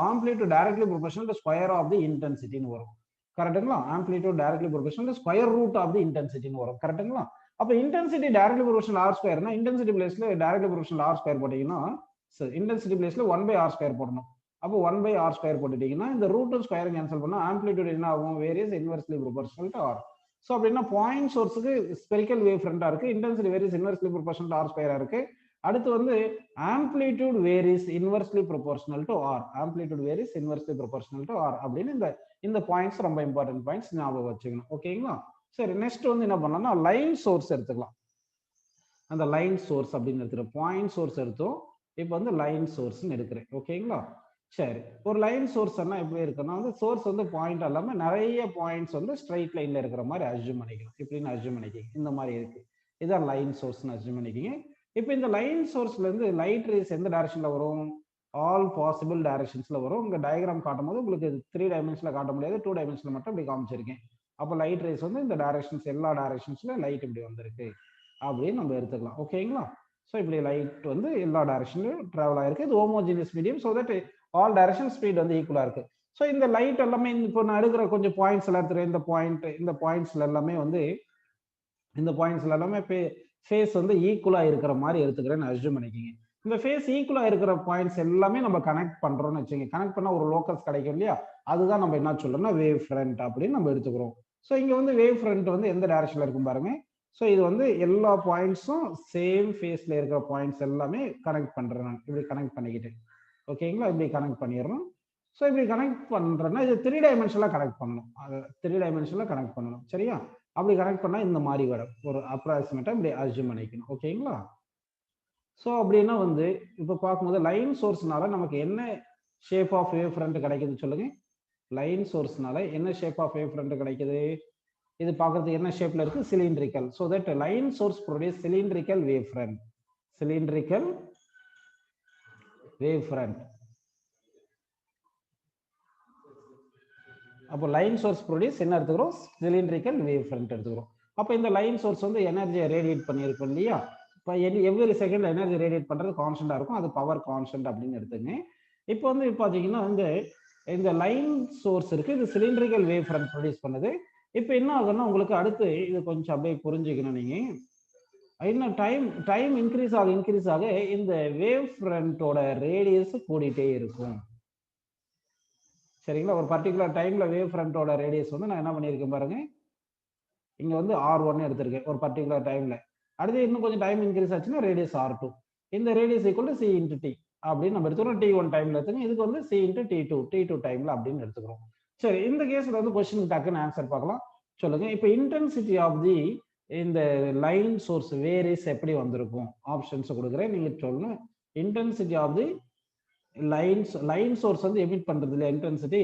amplitude directly proportional to square of the இன்டென்சிட்டின்னு வரும். கரெக்டுங்களா? Amplitude directly proportional to square root of the இன்டென்சிட்டின்னு வரும். கரெக்டுங்களா? அப்போ இன்டென்சிட்டி டைரக்ட்லி ப்ரொபோர்ஷனல் r²னா இன்டென்சிட்டி பிளேஸ்ல டைரக்ட்லி ப்ரொபோர்ஷனல் r² போட்டீங்கன்னா இன்டென்சிட்டி பிளேஸ்ல 1/r² போடணும். அப்போ 1/r² போட்டுட்டீங்கன்னா இந்த ரூட்டும் ஸ்கொயரும் கேன்சல் பண்ணா ஆம்ப்ளிடியூட் என்ன ஆகும்? Various inversely proportional to r. So அப்படின்னா பாயிண்ட் சோர்ஸுக்கு ஸ்பெரிக்கல் வேவ் ஃப்ரண்டா இருக்கு, intensity varies inversely proportional to r² இருக்கு. அடுத்து வந்து amplitude various inversely proportional to r. Amplitude various inversely proportional to r அப்படின்னு இந்த பாயிண்ட்ஸ் ரொம்ப இம்பார்ட்டன்ட் பாயிண்ட்ஸ் ஞாபகம் வச்சுக்கணும். ஓகேங்களா? சரி, நெக்ஸ்ட் வந்து என்ன பண்ணலாம்னா லைன் சோர்ஸ் எடுத்துக்கலாம். அந்த லைன் சோர்ஸ் அப்படின்னு எடுத்துக்கிறேன். பாயிண்ட் சோர்ஸ் எடுத்தோம், இப்போ வந்து லைன் சோர்ஸ்ன்னு எடுக்கிறேன். ஓகேங்களா? சரி, ஒரு லைன் சோர்ஸ் எப்படி இருக்குன்னா வந்து சோர்ஸ் வந்து பாயிண்ட் இல்லாம நிறைய பாயிண்ட்ஸ் வந்து ஸ்ட்ரைட் லைன்ல இருக்கிற மாதிரி அஸ்யூம் பண்ணிக்கணும். இப்படின்னு அஸ்யூம் பண்ணிக்கிங்க. இந்த மாதிரி இருக்கு, இதான் லைன் சோர்ஸ்னு அஸ்யூம் பண்ணிக்கிங்க. இப்போ இந்த லைன் சோர்ஸ்ல இருந்து லைட் ரேஸ் எந்த டைரக்ஷன்ல வரும்? ஆல் பாசிபிள் டைரக்ஷன்ஸ்ல வரும். உங்க டயக்ராம் காட்டும் போது உங்களுக்கு 3 டைமென்ஷன்ல காட்ட முடியாது, 2 டைமென்ஷன்ல மட்டும் இப்படி காமிச்சிருக்கேன். அப்போ லைட் ரேஸ் வந்து இந்த டைரக்ஷன்ஸ், எல்லா டைரக்ஷன்ஸ்ல லைட் இப்படி வந்திருக்கு அப்படின்னு நம்ம எடுத்துக்கலாம். ஓகேங்களா? ஸோ இப்படி லைட் வந்து எல்லா டைரக்ஷன்லையும் டிராவல் ஆயிருக்கு. இது homogeneous medium, so that all direction speed வந்து ஈக்குவலா இருக்கு. ஸோ இந்த லைட் எல்லாமே இப்போ நான் எடுக்கிற கொஞ்சம் பாயிண்ட்ஸ் எல்லாம் எடுத்துறேன். இந்த பாயிண்ட்ஸ்ல எல்லாமே வந்து ஃபேஸ் வந்து ஈக்குவலா இருக்கிற மாதிரி எடுத்துக்கிறேன்னு அஸ்யூம் பண்ணிக்கிங்க. இந்த ஃபேஸ் ஈக்குவலா இருக்கிற பாயிண்ட்ஸ் எல்லாமே நம்ம கனெக்ட் பண்றோம்னு வச்சுங்க. கனெக்ட் பண்ணா ஒரு லோக்கஸ் கிடைக்கும் இல்லையா? அதுதான் நம்ம என்ன சொல்றோம்னா வேவ் ஃப்ரண்ட் அப்படின்னு நம்ம எடுத்துக்கிறோம். ஸோ இங்க வந்து வேவ் ஃப்ரண்ட் வந்து எந்த டைரக்ஷன்ல இருக்கும் பாருங்க. ஸோ இது வந்து எல்லா பாயிண்ட்ஸும் சேம் ஃபேஸ்ல இருக்கிற பாயிண்ட்ஸ் எல்லாமே கனெக்ட் பண்றேன். நான் இப்படி கனெக்ட் பண்ணிக்கிட்டு, ஓகேங்களா? இப்படி கனெக்ட் பண்ணிடுறோம். ஸோ இப்படி கனெக்ட் பண்றேன்னா இது 3 டைமென்ஷன்ல கனெக்ட் பண்ணணும். அது 3 டைமென்ஷன்ல கனெக்ட் பண்ணணும். சரியா? அப்படி கனெக்ட் பண்ணா இந்த மாதிரி வரும். ஒரு அப்ராக்சிமேட்டா இப்படி அஸ்யூம் பண்ணிக்கணும். ஓகேங்களா? ஸோ அப்படின்னா வந்து இப்போ பார்க்கும்போது லைன் சோர்ஸ்னால நமக்கு என்ன ஷேப் ஆஃப் வேவ் ஃப்ரண்ட் கிடைக்குது சொல்லுங்க. லைன் சோர்ஸ்னால என்ன ஷேப் ஆஃப் வேவ் ஃப்ரண்ட் கிடைக்குது? இது பார்க்கறதுக்கு என்ன ஷேப்ல இருக்கு? Cylindrical. So that line source produce cylindrical wave front. Cylindrical wave front. அப்போ லைன் சோர்ஸ் ப்ரொடியூஸ் என்ன எடுத்துக்கிறோம்? சிலிண்ட்ரிக்கல் வேவ் ஃப்ரண்ட் எடுத்துக்கிறோம். அப்போ இந்த லைன் சோர்ஸ் வந்து எனர்ஜியை ரேடியேட் பண்ணியிருக்கும் இல்லையா? இப்போ எவ்ரி செகண்ட் எனர்ஜி ரேடியேட் பண்றது கான்ஸ்டன்டா இருக்கும். அது பவர் கான்ஸ்டன்ட் அப்படின்னு எடுத்துங்க. இப்போ வந்து பார்த்தீங்கன்னா வந்து இந்த லைன் சோர்ஸ் இருக்கு, இது சிலிண்ட்ரிக்கல் வேவ் ஃப்ரண்ட் ப்ரொடியூஸ் பண்ணுது. இப்போ என்ன ஆகுதுன்னா உங்களுக்கு அடுத்து இது கொஞ்சம் அப்படியே புரிஞ்சுக்கணும் நீங்க. இன்னும் டைம் இன்க்ரீஸ் ஆக இந்த வேவ் ஃப்ரண்டோட ரேடியஸ் கூடிட்டே இருக்கும். சரிங்களா? ஒரு பர்டிகுலர் டைம்ல வேவ் ஃப்ரண்டோட ரேடியஸ் வந்து நான் என்ன பண்ணியிருக்கேன் பாருங்க, இங்க வந்து R1 எடுத்திருக்கேன் ஒரு பர்டிகுலர் டைம்ல. அடுத்து இன்னும் கொஞ்சம் டைம் இன்க்ரீஸ் ஆச்சுன்னா ரேடியஸ் R2. இந்த radius equal to C into T அப்படின்னு நம்ம எடுத்துக்கிறோம். T1 டைம்ல எடுத்துக்கோங்க. இதுக்கு வந்து C இன்டு T2 டைம்ல அப்படின்னு எடுத்துக்கிறோம். சரி, இந்த கேஸ்ல வந்து கொஸ்டின் டக்குன்னு ஆன்சர் பார்க்கலாம். சொல்லுங்க. இப்போ இன்டென்சிட்டி ஆஃப் தி இந்த லைன் சோர்ஸ் வேரிஸ் எப்படி வந்திருக்கும்? ஆப்ஷன்ஸ் கொடுக்குறேன், நீங்க சொல்லணும். Intensity of the line source வந்து எமிட் பண்றது இல்ல இன்டென்சிட்டி,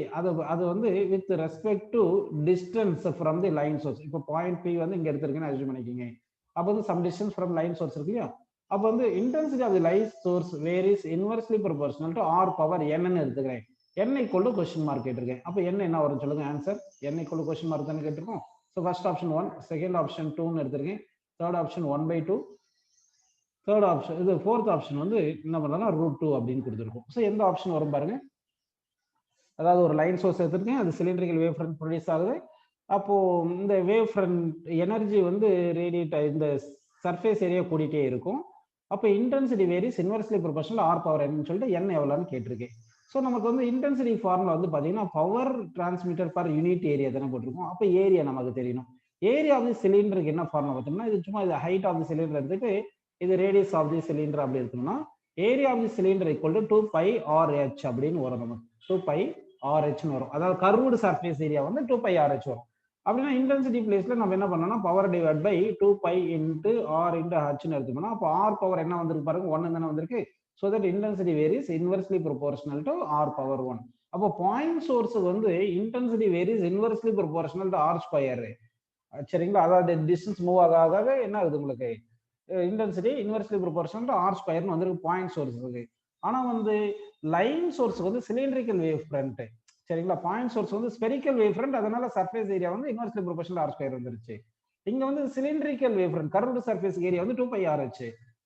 அது வந்து with respect to distance from the line source. இப்போ பாயிண்ட் P வந்து இங்க எடுத்திருக்கேன்னு அஸ்யூம் பண்ணிக்கோங்க. அப்போ வந்து some distance from line source இருக்கு இல்லையா? அப்போ வந்து intensity of the line source varies inversely proportional to R power n ன்னு எடுத்துக்கிறேன். n equal to question mark கேட்டிருக்கேன். அப்போ என்ன வரும் சொல்லுங்க answer. n equal to question mark தானே கேட்டிருக்கோம். So first option 1, second option 2ன்னு எடுத்திருக்கேன். தேர்ட் ஆப்ஷன் 1/2, தேர்ட் ஆப்ஷன் இது ஃபோர்த் ஆப்ஷன் வந்து என்ன பண்ணலாம் √2 அப்படின்னு கொடுத்துருக்கோம். ஸோ எந்த ஆப்ஷன் வரும் பாருங்க. அதாவது ஒரு லைன் சோர்ஸ் எடுத்திருக்கேன், அது சிலிண்ட்ரிக்கல் வேவ் ஃப்ரண்ட் ப்ரொடியூஸ் ஆகுது. அப்போ இந்த வேவ் ஃப்ரண்ட் எனர்ஜி வந்து ரேடியேட் இந்த சர்ஃபேஸ் ஏரியா கூடிட்டே இருக்கும். அப்போ intensity varies inversely proportional R power n சொல்லிட்டு n எவ்வளோன்னு கேட்டிருக்கேன். ஸோ நமக்கு வந்து இன்டென்சிட்டி ஃபார்முலா வந்து பார்த்தீங்கன்னா power transmitter per unit area தானே போட்டிருக்கோம். அப்போ ஏரியா நமக்கு தெரியணும். ஏரியா ஆஃப் தி சிலிண்டருக்கு என்ன ஃபார்முலா பார்த்தோம்னா, இது சும்மா இது ஹைட் ஆஃப் தி சிலிண்டர் எடுத்துட்டு இது ரேடியஸ் ஆஃப் தி சிலிண்டர் அப்படி இருக்குன்னா area of the cylinder equal to 2πRH அப்படின்னு வரும். நமக்கு 2πRH வரும். அதாவது கர்வ்டு சர்ஃபேஸ் ஏரியா வந்து 2πRH வரும். அப்படின்னா இன்டென்சிட்டி பிளேஸ்ல நம்ம என்ன பண்ணோம்னா power divide by 2π into R into ஹச்னு எடுத்துக்கணும். அப்போ R பவர் என்ன வந்திருக்கு பாருங்க, 1 தானே வந்திருக்கு. So that intensity varies inversely proportional to R power 1. அப்போ பாயிண்ட் சோர்ஸுக்கு வந்து intensity varies inversely proportional to R square. சரிங்களா? அதாவது டிஸ்டன்ஸ் மூவ் ஆக என்ன ஆகுது உங்களுக்கு, intensity inversely proportional to R ஸ்கொயர்னு வந்திருக்கு பாயிண்ட் சோர்ஸுக்கு. ஆனா வந்து லைன் சோர்ஸுக்கு வந்து சிலிண்ட்ரிக்கல் வேவ் ஃப்ரண்ட். சரிங்களா? பாயிண்ட் சோர்ஸ் வந்து ஸ்பெரிக்கல் வேவ் ஃப்ரண்ட், அதனால சர்ஃபேஸ் ஏரியா வந்து இன்வெர்ஸ்லி ப்ரொபோர்ஷனல் R ஸ்கொயர் வந்துருச்சு. இங்க வந்து cylindrical wave front curved surface area வந்து 2πRH.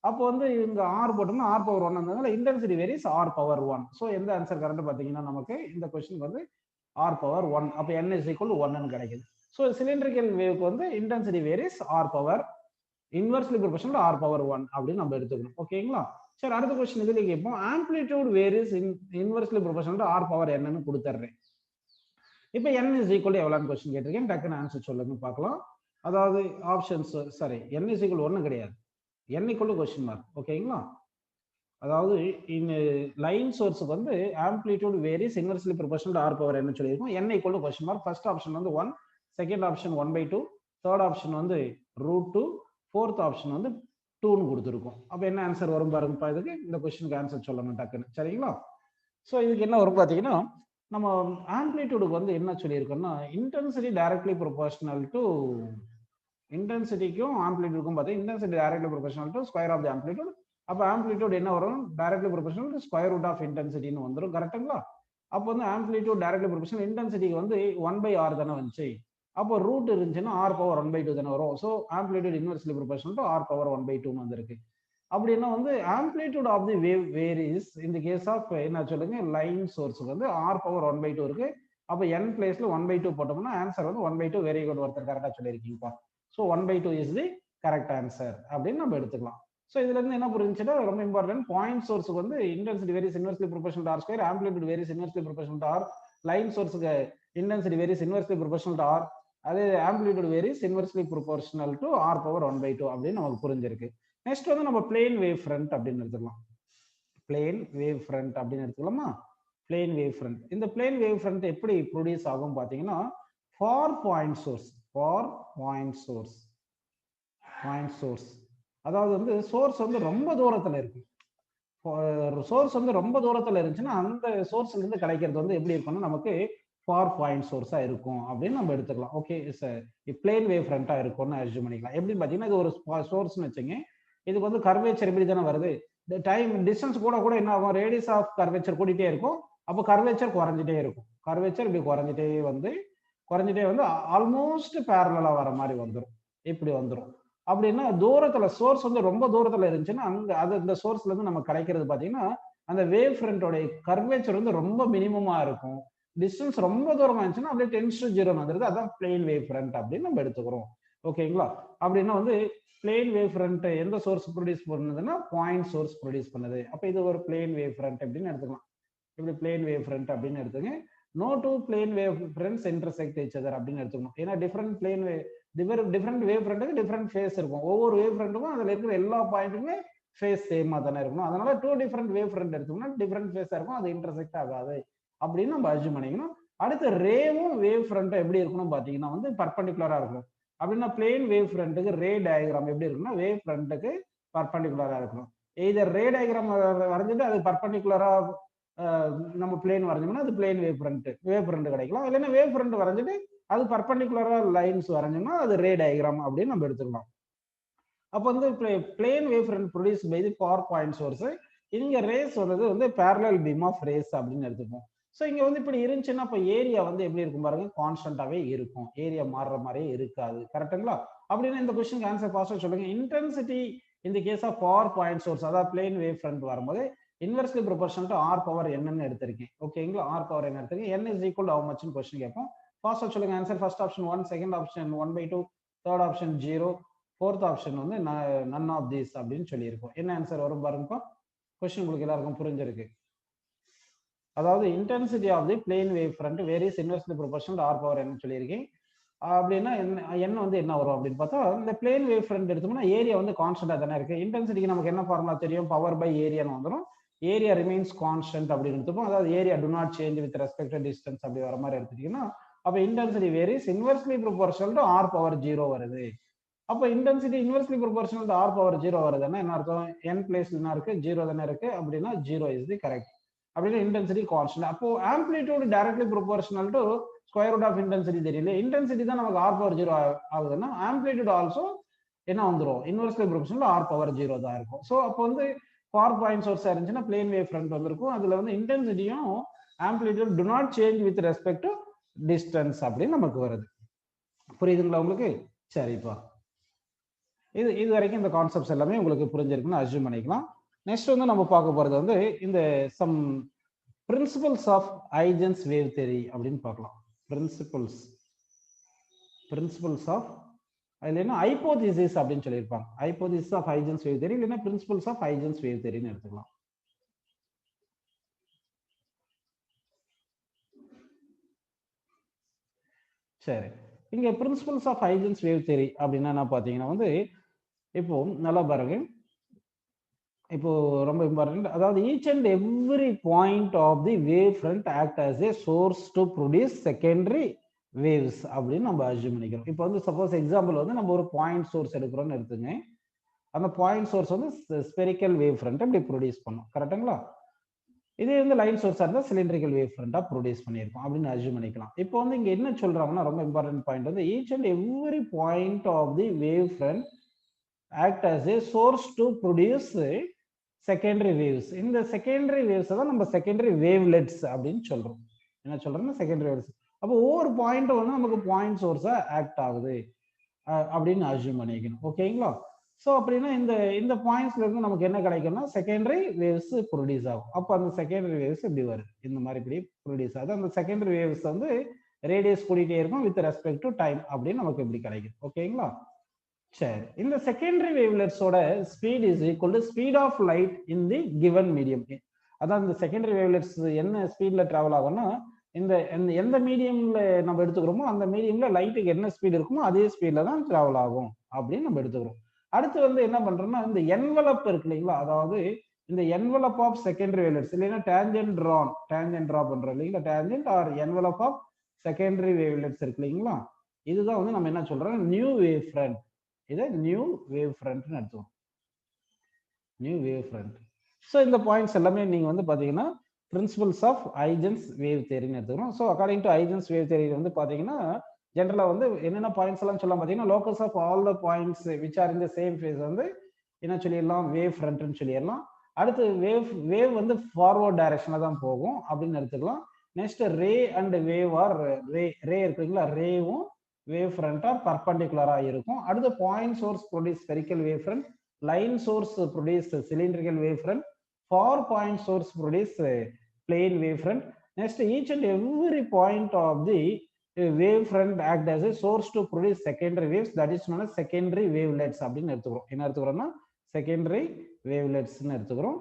அப்போ வந்து இங்க R போட்டோம்னா R பவர் 1 வந்ததுனால intensity varies R power 1. So எந்த ஆன்சர் கரெக்ட் பாத்தீங்கன்னா நமக்கு இந்த கொஸ்டின் வந்து R பவர் 1. அப்போ n is equal to 1 கிடைக்குது. ஸோ சிலிண்ட்ரிக்கல் வேவ்க்கு வந்து intensity varies R power inversely proportional R power 1 அப்படின்னு நம்ம எடுத்துக்கணும். ஓகேங்களா? சரி, அடுத்த கொஸ்டின் இதுல கேட்போம். Amplitude varies inversely proportional to R power n ன்னு கொடுத்துறேன். இப்போ n is equal to எவ்வளோன்னு கொஸ்டின் கேட்டிருக்கேன், டக்குன்னு ஆன்சர் சொல்லுங்க பார்க்கலாம். அதாவது options sorry n is equal to 1 கிடையாது, n equal to question mark. ஓகேங்களா? அதாவது இந்த லைன் சோர்ஸுக்கு வந்து amplitude varies inversely proportional to R power n சொல்லியிருக்கோம். n equal to question mark. First option வந்து 1, செகண்ட் ஆப்ஷன் 1/2, தேர்ட் ஆப்ஷன் வந்து √2, fourth option வந்து 2ன்னு கொடுத்துருக்கோம். அப்போ என்ன ஆன்சர் வரும் பாருங்கப்பா. இதுக்கு இந்த கொஸ்டினுக்கு ஆன்சர் சொல்லணும் டக்குன்னு. சரிங்களா? ஸோ இதுக்கு என்ன வரும் பார்த்தீங்கன்னா, நம்ம ஆம்ப்ளிடியூடுக்கு வந்து என்ன சொல்லியிருக்கோம்னா இன்டென்சிட்டி டைரக்ட்லி ப்ரொபோர்ஷனல் டு இன்டென்சிட்டிக்கும் ஆம்ப்ளிடியூடுக்கும் பார்த்தீங்கன்னா intensity directly proportional to square of the amplitude. அப்போ ஆம்ப்ளிடியூட் என்ன வரும், directly proportional to square root of இன்டென்சிட்டின்னு வந்துடும். கரெக்டுங்களா? அப்போ வந்து ஆம்ப்ளிடியூட் டைரக்ட்லி ப்ரொபோர்ஷனல் இன்டென்சிட்டிக்கு வந்து 1/R தானே வந்துச்சு. அப்போ ரூட் இருந்துச்சுன்னா R பவர் 1/2 தானே வரும். So amplitude inversely proportional to R power 1/2ன்னு வந்திருக்கு. அப்படின்னா வந்து amplitude of the wave varies இந்த கேஸ் ஆஃப் என்ன சொல்லுங்க லைன் சோர்ஸுக்கு வந்து R பவர் 1/2 இருக்கு. அப்போ n பிளேஸ்ல 1/2 போட்டோம்னா ஆன்சர் வந்து 1/2 வெரி குட், ஒருத்தர் கரெக்டா சொல்லியிருக்கீங்கப்பா. So 1/2 is the correct answer அப்படின்னு நம்ம எடுத்துக்கலாம். ஸோ இதுல இருந்து என்ன புரிஞ்சுன்னா ரொம்ப இம்பார்ட்டன்ட், பாயிண்ட் சோர்ஸுக்கு வந்து intensity varies inversely proportional to R square, amplitude varies inversely proportional to R, line சோர்ஸுக்கு intensity varies inversely proportional to R, அதே amplitude varies inversely proportional to R power 1/2 அப்படின்னு நமக்கு புரிஞ்சிருக்கு. நெக்ஸ்ட் வந்து நம்ம பிளேன் வேவ் ஃப்ரண்ட் அப்படின்னு எடுத்துக்கலாம். Plane wave front அப்படின்னு எடுத்துக்கலாமா? Plane wave front. இந்த பிளேன் வேவ் ஃப்ரண்ட் எப்படி ப்ரொடியூஸ் ஆகும் பாத்தீங்கன்னா ஃபார் பாயிண்ட் சோர்ஸ், அதாவது வந்து சோர்ஸ் வந்து ரொம்ப தூரத்துல இருக்கு. சோர்ஸ் வந்து ரொம்ப தூரத்துல இருந்துச்சுன்னா அந்த சோர்ஸ்ல இருந்து கிடைக்கிறது வந்து எப்படி இருக்கும்னா நமக்கு ஃபார் பாயிண்ட் சோர்ஸா இருக்கும் அப்படின்னு நம்ம எடுத்துக்கலாம். ஓகே சார், பிளேன் வேவ் ஃப்ரண்டா இருக்கும்னு அஸ்யூம் பண்ணிக்கலாம். எப்படின்னு பாத்தீங்கன்னா இது ஒரு சோர்ஸ்னு வச்சுங்க, இதுக்கு வந்து கர்வேச்சர் இப்படி தானே வருது. இந்த டைம் டிஸ்டன்ஸ் கூட என்ன ஆகும், ரேடியஸ் ஆஃப் கர்வேச்சர் கூட்டிகிட்டே இருக்கும். அப்போ கர்வேச்சர் குறைஞ்சிட்டே இருக்கும். கர்வேச்சர் இப்படி குறைஞ்சிட்டே வந்து ஆல்மோஸ்ட் பேரலா வர மாதிரி வந்துடும். இப்படி வந்துடும். அப்படின்னா தூரத்துல சோர்ஸ் வந்து ரொம்ப தூரத்துல இருந்துச்சுன்னா அங்க அது இந்த சோர்ஸ்ல இருந்து நமக்கு கிடைக்கிறது பாத்தீங்கன்னா அந்த வேவ் ஃப்ரண்டோட கர்வேச்சர் வந்து ரொம்ப மினிமமா இருக்கும். டிஸ்டன்ஸ் ரொம்ப தூரமா இருந்துச்சுன்னா அப்படியே 10 to 0 வந்துருது. அதான் பிளேன் வேவ் ஃப்ரண்ட் அப்படின்னு நம்ம எடுத்துக்கிறோம். ஓகேங்களா? அப்படின்னா வந்து பிளேன் வேவ் ஃப்ரண்ட் எந்த சோர்ஸ் ப்ரொடியூஸ் பண்ணுதுன்னா பாயிண்ட் சோர்ஸ் ப்ரொடியூஸ் பண்ணுது. அப்ப இது ஒரு பிளேன் வேவ் ஃப்ரண்ட் அப்படின்னு எடுத்துக்கலாம். இப்படி பிளேன் வேவ் ஃப்ரண்ட் அப்படின்னு எடுத்துங்க. No two plane wave fronts intersect each other அப்படின்னு எடுத்துக்கணும். ஏன்னா டிஃபரெண்ட் பிளேன் டிஃபரெண்ட் வேவ் ஃப்ரண்ட்டுக்கு டிஃபரெண்ட் ஃபேஸ் இருக்கும். ஒவ்வொரு வேவ் ஃப்ரண்ட்டுக்கும் அதுல இருக்கிற எல்லா பாயிண்ட்டுமே ஃபேஸ் சேமா தானே இருக்கணும். அதனால டூ டிஃபரெண்ட் வேவ் ஃப்ரண்ட் எடுத்தோம்னா டிஃபரெண்ட் ஃபேஸா இருக்கும், அது இன்டர்செக்ட் ஆகாது அப்படின்னு நம்ம அஸ்யூம் பண்ணிக்கணும். அடுத்து ரேவும் வேவ் ஃப்ரண்ட்டும் எப்படி இருக்கணும் பாத்தீங்கன்னா வந்து பர்பண்டிகுலரா இருக்கும். அப்படின்னா பிளேன் வேவ் ஃப்ரண்ட்டுக்கு ரே டயக்ராம் எப்படி இருக்குன்னா வேவ் ஃப்ரண்ட்டுக்கு பர்பண்டிகுலரா இருக்கணும். இதர் ரே டயக்ராம் வரைஞ்சிட்டு அது பர்பண்டிகுலரா நம்ம பிளேன் வரைஞ்சோம்னா அது பிளேன் வேவ் ஃப்ரண்ட் கிடைக்கலாம். இல்லைன்னா வேவ் ஃப்ரண்ட் வரைஞ்சிட்டு அது பர்பண்டிகுலரா லைன்ஸ் வரைஞ்சோம்னா அது ரே டயக்ராம் அப்படின்னு நம்ம எடுத்துக்கலாம். அப்போ வந்து plane wave front produce by the power point source. இங்க ரேஸ் வந்து பேரலல் பீம் ஆஃப் ரேஸ் அப்படின்னு எடுத்துப்போம். ஸோ இங்க வந்து இப்படி இருந்துச்சுன்னா இப்போ ஏரியா வந்து எப்படி இருக்கும் பாருங்க, கான்ஸ்டன்டாவே இருக்கும், ஏரியா மாறுற மாதிரியே இருக்காது. கரெக்டுங்களா? அப்படின்னா இந்த கொஸ்டினுக்கு ஆன்சர் பாஸ்டா சொல்லுங்க. இன்டென்சிட்டி இந்த case of power point source அதாவது பிளேன் வேவ் ஃப்ரண்ட் வரும்போது inversely proportional to R power என்னன்னு எடுத்திருக்கேன். ஓகேங்களா? ஆர் பவர் என்ன எடுத்திருக்கேன், n இஸ் ஈக்குவல் ஹவு மச்னு கொஸ்டின் கேட்போம். ஃபாஸ்டா சொல்லுங்க answer. First option 1, second option 1/2, third option 0, fourth option வந்து நன் ஆஃப் தீஸ் அப்படின்னு சொல்லியிருக்கோம். என்ன ஆன்சர் வரும் பாருங்கப்பா. கொஸ்டின் உங்களுக்கு எல்லாருக்கும் புரிஞ்சிருக்கு. அதாவது intensity of the plane wave front varies inversely proportional r power என்ன சொல்லியிருக்கேன். அப்படின்னா என்ன வந்து என்ன வரும் அப்படின்னு பார்த்தா இந்த பிளேன் வேவ் ஃப்ரண்ட் எடுத்தோம்னா ஏரியா வந்து கான்ஸ்டன்டா தானே இருக்கு. இன்டென்சிட்டிக்கு நமக்கு என்ன ஃபார்முலா தெரியும், பவர் பை ஏரியான்னு வந்துடும். ஏரியா ரிமைன்ஸ் கான்ஸ்டன்ட் அப்படின்னு எடுத்துப்போம். அதாவது area do not change with respect to distance அப்படி வர மாதிரி எடுத்துட்டீங்கன்னா அப்ப intensity varies inversely proportional to R power 0 வருது. அப்ப intensity inversely proportional to R power 0 வருதுன்னா என்ன அர்த்தம், n பிளேஸ்ல என்ன இருக்கு, 0 தானே இருக்கு. அப்படின்னா 0 இஸ் தி கரெக்ட். அப்படின்னா இன்டென்சிட்டி கான்ஸ்டன்ட். அப்போ amplitude directly proportional to square root of intensity தெரியல. இன்டென்சிட்டி தான் நமக்கு ஆர் பவர் 0 ஆகுதுன்னா ஆம்ப்ளிடியூட் ஆல்சோ என்ன வந்துடும், இன்வெர்ஸ்லி ப்ரொபோர்ஷனல் ஆர் பவர் 0 தான் இருக்கும். ஸோ அப்போ வந்து பவர் பாயிண்ட் சோர்ஸ் இருந்துச்சுன்னா பிளேன் வேவ் ஃப்ரண்ட் வந்திருக்கும். அதுல வந்து இன்டென்சிட்டியும் amplitude do not change with respect to distance அப்படின்னு நமக்கு வருது. புரியுதுங்களா உங்களுக்கு? சரிப்பா, இது வரைக்கும் இந்த கான்செப்ட்ஸ் எல்லாமே உங்களுக்கு புரிஞ்சிருக்குன்னு அஸ்யூம் பண்ணிக்கலாம். நெக்ஸ்ட் வந்து நம்ம பார்க்க போறது வந்து இந்த some principles of Huygens wave theory அப்படின்னு பார்க்கலாம். பிரின்சிபல்ஸ் ஆஃப் இல்லைன்னா ஹைபோதீசிஸ் அப்படின்னு சொல்லியிருப்பாங்க. Hypothesis of Huygens wave theory இல்லைன்னா பிரின்சிபல்ஸ் ஆஃப் ஹைஜன்ஸ் வேவ் தியரின்னு எடுத்துக்கலாம். சரி, இங்க principles of Huygens wave theory அப்படின்னா என்ன பார்த்தீங்கன்னா வந்து இப்போ நல்லா பாருங்க, இப்போ ரொம்ப இம்பார்ட்டன்ட். அதாவது each and every point of the wave front act as a source to produce secondary waves அப்படின்னு நம்ம அஸ்யூம் பண்ணிக்கிறோம். இப்போ வந்து சப்போஸ் எக்ஸாம்பிள் வந்து நம்ம ஒரு பாயிண்ட் சோர்ஸ் எடுக்கிறோம்னு எடுத்துங்க. அந்த பாயிண்ட் சோர்ஸ் வந்து ஸ்பெரிக்கல் வேவ் ஃப்ரண்ட் இப்படி ப்ரொடியூஸ் பண்ணும். கரெக்டுங்களா? இதே வந்து லைன் சோர்ஸா இருந்தால் சிலிண்ட்ரிக்கல் வேவ் ஃப்ரண்டா ப்ரொடியூஸ் பண்ணியிருக்கோம் அப்படின்னு அஸ்யூம் பண்ணிக்கலாம். இப்போ வந்து இங்க என்ன சொல்றாங்கன்னா ரொம்ப இம்பார்ட்டன்ட் பாயிண்ட் வந்து each and every point of the wave front act as a source to produce secondary waves. இந்த செகண்டரி வேவ்ஸ் தான் நம்ம செகண்டரி வேவ்லெட்ஸ் அப்படின்னு சொல்றோம். என்ன சொல்றோம்னா செகண்டரி வேவ்ஸ். அப்போ ஒவ்வொரு பாயிண்ட் வந்து நமக்கு பாயிண்ட் சோர்ஸா ஆக்ட் ஆகுது அப்படின்னு அஸ்யூம் பண்ணிக்கணும். ஓகேங்களா? ஸோ அப்படின்னா இந்த பாயிண்ட்ஸ்ல இருந்து நமக்கு என்ன கிடைக்கும்னா செகண்டரி வேவ்ஸ் ப்ரொடியூஸ் ஆகும். அப்போ அந்த செகண்டரி வேவ்ஸ் இப்படி வருது, இந்த மாதிரி இப்படி ப்ரொடியூஸ் ஆகுது. அந்த செகண்டரி வேவ்ஸ் வந்து ரேடியஸ் கூட்டிகிட்டே இருக்கும் வித் ரெஸ்பெக்ட் டு டைம் அப்படின்னு நமக்கு இப்படி கிடைக்கும். ஓகேங்களா? சரி, இந்த செகண்டரி வேவ்லெட்ஸோட speed is equal to speed of light in the given medium. அதான் இந்த செகண்டரி வேவ்லெட்ஸ் என்ன ஸ்பீட்ல டிராவல் ஆகும்னா இந்த எந்த மீடியம்ல நம்ம எடுத்துக்கிறோமோ அந்த மீடியம்ல லைட்டுக்கு என்ன ஸ்பீட் இருக்குமோ அதே ஸ்பீட்ல தான் டிராவல் ஆகும் அப்படின்னு நம்ம எடுத்துக்கிறோம். அடுத்து வந்து என்ன பண்றோம்னா இந்த என்வலப் இருக்கு இல்லைங்களா, அதாவது இந்த என்வலப் ஆஃப் செகண்டரி வேவ்லெட்ஸ் இல்லைன்னா டேஞ்சென்ட் டிரா பண்றோம் இல்லைங்களா, tangent or envelope of secondary wavelets இருக்கு இல்லைங்களா, இதுதான் வந்து நம்ம என்ன சொல்றோம் நியூ வேவ் ஃப்ரண்ட். இதை நியூ வேவ் ஃப்ரண்ட்னு எடுத்துக்கோம். New wave front. ஸோ இந்த பாயிண்ட்ஸ் எல்லாமே நீங்க வந்து பாத்தீங்கன்னா பிரின்சிபல்ஸ் ஆஃப் ஹைஜன்ஸ் வேவ் தியரின்னு எடுத்துக்கிறோம். So according to Huygens wave theory வந்து பாத்தீங்கன்னா ஜென்ரலா வந்து என்னென்ன பாயிண்ட்ஸ் எல்லாம் சொல்லலாம் பாத்தீங்கன்னா locus of all the points which are in the same phase வந்து என்ன சொல்லிடலாம், வேவ் ஃப்ரண்ட்னு சொல்லிடலாம். அடுத்து வேவ் வந்து ஃபார்வர்ட் டைரக்ஷன்ல தான் போகும் அப்படின்னு எடுத்துக்கலாம். Next ray and wave or ray இருக்குங்களா, ரேவும் வேவ் ஃப்ரண்டா பர்பண்டிகுலரா இருக்கும். அடுத்து point source produce spherical wave front, line source produce cylindrical wave front, far point source produce plane wave front. Next each and every point of the wave front act as a source to produce secondary waves, that is known as secondary wavelets அப்படின்னு எடுத்துக்கிறோம். என்ன எடுத்துக்கிறோம்னா secondary wavelets ன்னு எடுத்துக்கிறோம்.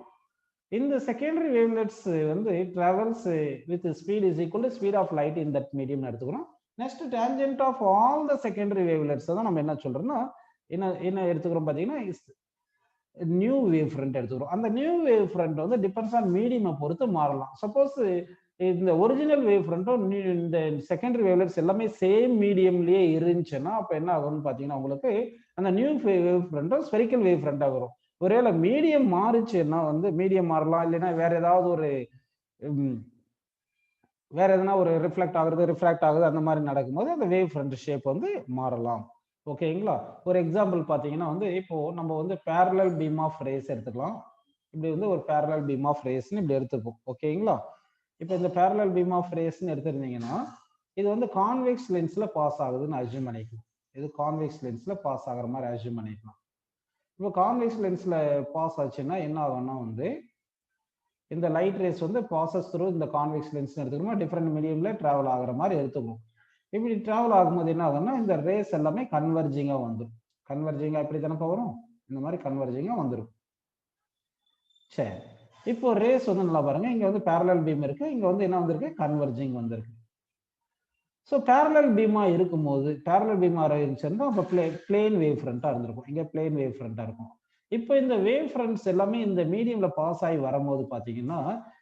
இந்த secondary wavelets வந்து travels with speed is equal to speed of light in that medium எடுத்துக்கிறோம். Next, tangent of all the secondary wavelets தான் நம்ம என்ன சொல்றோம்னா என்ன எடுத்துக்கிறோம் பாத்தீங்கன்னா நியூ வேவ் ஃப்ரண்ட் எடுத்துக்கிறோம். அந்த நியூ வேவ் ஃப்ரண்ட் வந்து டிபெண்ட்ஸ் ஆன் மீடியம் பொறுத்து மாறலாம். சப்போஸ் இந்த ஒரிஜினல் வேவ் ஃப்ரண்ட்டும் இந்த செகண்டரி வேவ்லெட்ஸ் எல்லாமே சேம் மீடியம்லயே இருந்துச்சுன்னா அப்ப என்ன ஆகும்னு பாத்தீங்கன்னா உங்களுக்கு அந்த நியூ வேவ் ஃப்ரண்ட்டும் ஸ்பெரிக்கல் வேவ் ஃப்ரண்டா வரும். ஒருவேளை மீடியம் மாறுச்சுன்னா வந்து மீடியம் மாறலாம், இல்லைன்னா வேற ஏதாவது ஒரு ரிஃப்ளெக்ட் ஆகுறது ரிஃப்ராக்ட் ஆகுது அந்த மாதிரி நடக்கும்போது அந்த வேவ் ஃப்ரண்ட் ஷேப் வந்து மாறலாம். ஓகேங்களா? ஒரு எக்ஸாம்பிள் பாத்தீங்கன்னா வந்து இப்போ நம்ம வந்து parallel beam of rays எடுத்துக்கலாம். இப்படி வந்து ஒரு parallel beam of raysன்னு இப்படி எடுத்துப்போம். ஓகேங்களா? இப்போ இந்த parallel beam of raysன்னு எடுத்துருந்தீங்கன்னா இது வந்து கான்வெக்ஸ் லென்ஸ்ல பாஸ் ஆகுதுன்னு அஸ்யூம் பண்ணிக்கலாம். இது கான்வெக்ஸ் லென்ஸ்ல பாஸ் ஆகுற மாதிரி அஸ்யூம் பண்ணிக்கலாம். இப்போ கான்வெக்ஸ் லென்ஸ்ல பாஸ் ஆச்சுன்னா என்ன ஆகும்னா வந்து இந்த லைட் ரேஸ் வந்து பாசஸ் த்ரூ இந்த கான்வெக்ஸ் லென்ஸ் எடுத்துக்கணும், டிஃப்ரெண்ட் மீடியம்ல டிராவல் ஆகுற மாதிரி எடுத்துக்கணும். இப்படி டிராவல் ஆகும்போது என்ன ஆகும்னா இந்த ரேஸ் எல்லாமே கன்வர்ஜிங்கா வந்துடும். கன்வர்ஜிங்கா எப்படி தானே வரும், இந்த மாதிரி கன்வர்ஜிங்கா வந்துடும். சரி, இப்போ ரேஸ் வந்து நல்லா பாருங்க, இங்க வந்து parallel beam இருக்கு, இங்க வந்து என்ன வந்திருக்கு கன்வர்ஜிங் வந்திருக்கு. ஸோ parallel beam-ஆ இருக்கும்போது parallel beam-ஆ இருந்துச்சுன்னா அப்போ பிளேன் வேவ் ஃப்ரண்டா இருந்திருக்கும். இங்க பிளேன் வேவ் ஃப்ரண்டா இருக்கும். இப்போ இந்த வேவ் ஃப்ரண்ட்ஸ் எல்லாமே இந்த மீடியம்ல பாஸ் ஆகி வரும்போது பாத்தீங்கன்னா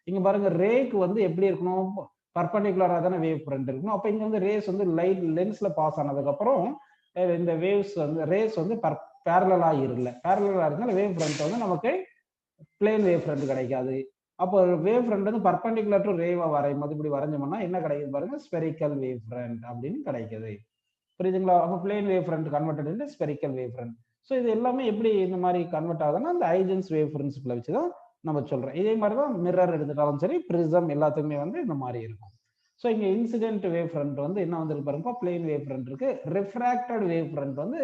இங்க பாருங்க ரேக்கு வந்து எப்படி இருக்கணும், பர்பண்டிகுலரா தானே வேவ் ஃப்ரண்ட் இருக்கணும். அப்ப இங்க வந்து ரேஸ் வந்து லைட் லென்ஸ்ல பாஸ் ஆனதுக்கு அப்புறம் இந்த வேவ்ஸ் வந்து ரேஸ் வந்து பேரலா இல்ல, பேரலா இருந்தாலும் வேவ் ஃப்ரண்ட் வந்து நமக்கு பிளேன் வேவ் ஃப்ரண்ட் கிடைக்காது. அப்போ வேவ் ஃப்ரண்ட் வந்து பர்பண்டிகுலர் டு ரேவா வரையும் போது இப்படி வரைஞ்சோம்னா என்ன கிடைக்குது பாருங்க, ஸ்பெரிக்கல் வேவ் ஃப்ரண்ட் அப்படின்னு கிடைக்குது. புரியுதுங்களா? அப்போ plane wave front converted into spherical wave front. So இது எல்லாமே எப்படி இந்த மாதிரி கன்வெர்ட் ஆகுதுன்னா அந்த ஹைஜன்ஸ் வேவ் பிரின்சிபிளை வச்சுதான் நம்ம சொல்றோம். இதே மாதிரி தான் மிரர் எடுத்துட்டாலும் சரி, பிரிசம் எல்லாத்துக்குமே வந்து இந்த மாதிரி இருக்கும். ஸோ இங்க இன்சிடென்ட் வேவ் ஃப்ரண்ட் வந்து என்ன வந்து பாருங்க, பிளேன் வேவ் ஃப்ரண்ட் இருக்கு. ரிஃப்ராக்டட் வேவ் ஃப்ரண்ட் வந்து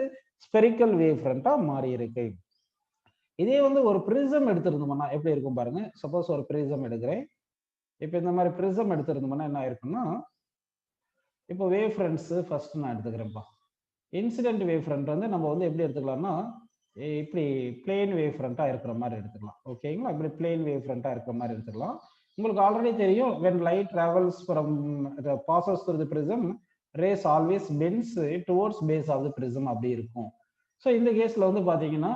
ஸ்பெரிக்கல் வேவ் ஃப்ரண்டா மாறி இருக்கு. இதே வந்து ஒரு பிரிசம் எடுத்திருந்தோம்னா எப்படி இருக்கும் பாருங்க. சப்போஸ் ஒரு பிரிசம் எடுக்கிறேன், இப்போ இந்த மாதிரி பிரிசம் எடுத்திருந்தோம்னா என்ன ஆயிருக்குன்னா இப்போ வேவ் ஃப்ரண்ட்ஸ் ஃபர்ஸ்ட் நான் எடுத்துக்கிறேன்ப்பா. இன்சிடென்ட் வேவ் ஃப்ரண்ட் வந்து நம்ம வந்து எப்படி எடுத்துக்கலாம்னா இப்படி பிளேன் வேவ் ஃப்ரண்டா இருக்கிற மாதிரி எடுத்துக்கலாம். ஓகேங்களா? இப்படி பிளேன் வேவ் ஃப்ரண்டா இருக்கிற மாதிரி எடுத்துக்கலாம். உங்களுக்கு ஆல்ரெடி தெரியும், when light travels from the passes through the prism, rays always bends towards base of the prism அப்படி இருக்கும். ஸோ இந்த கேஸ்ல வந்து பாத்தீங்கன்னா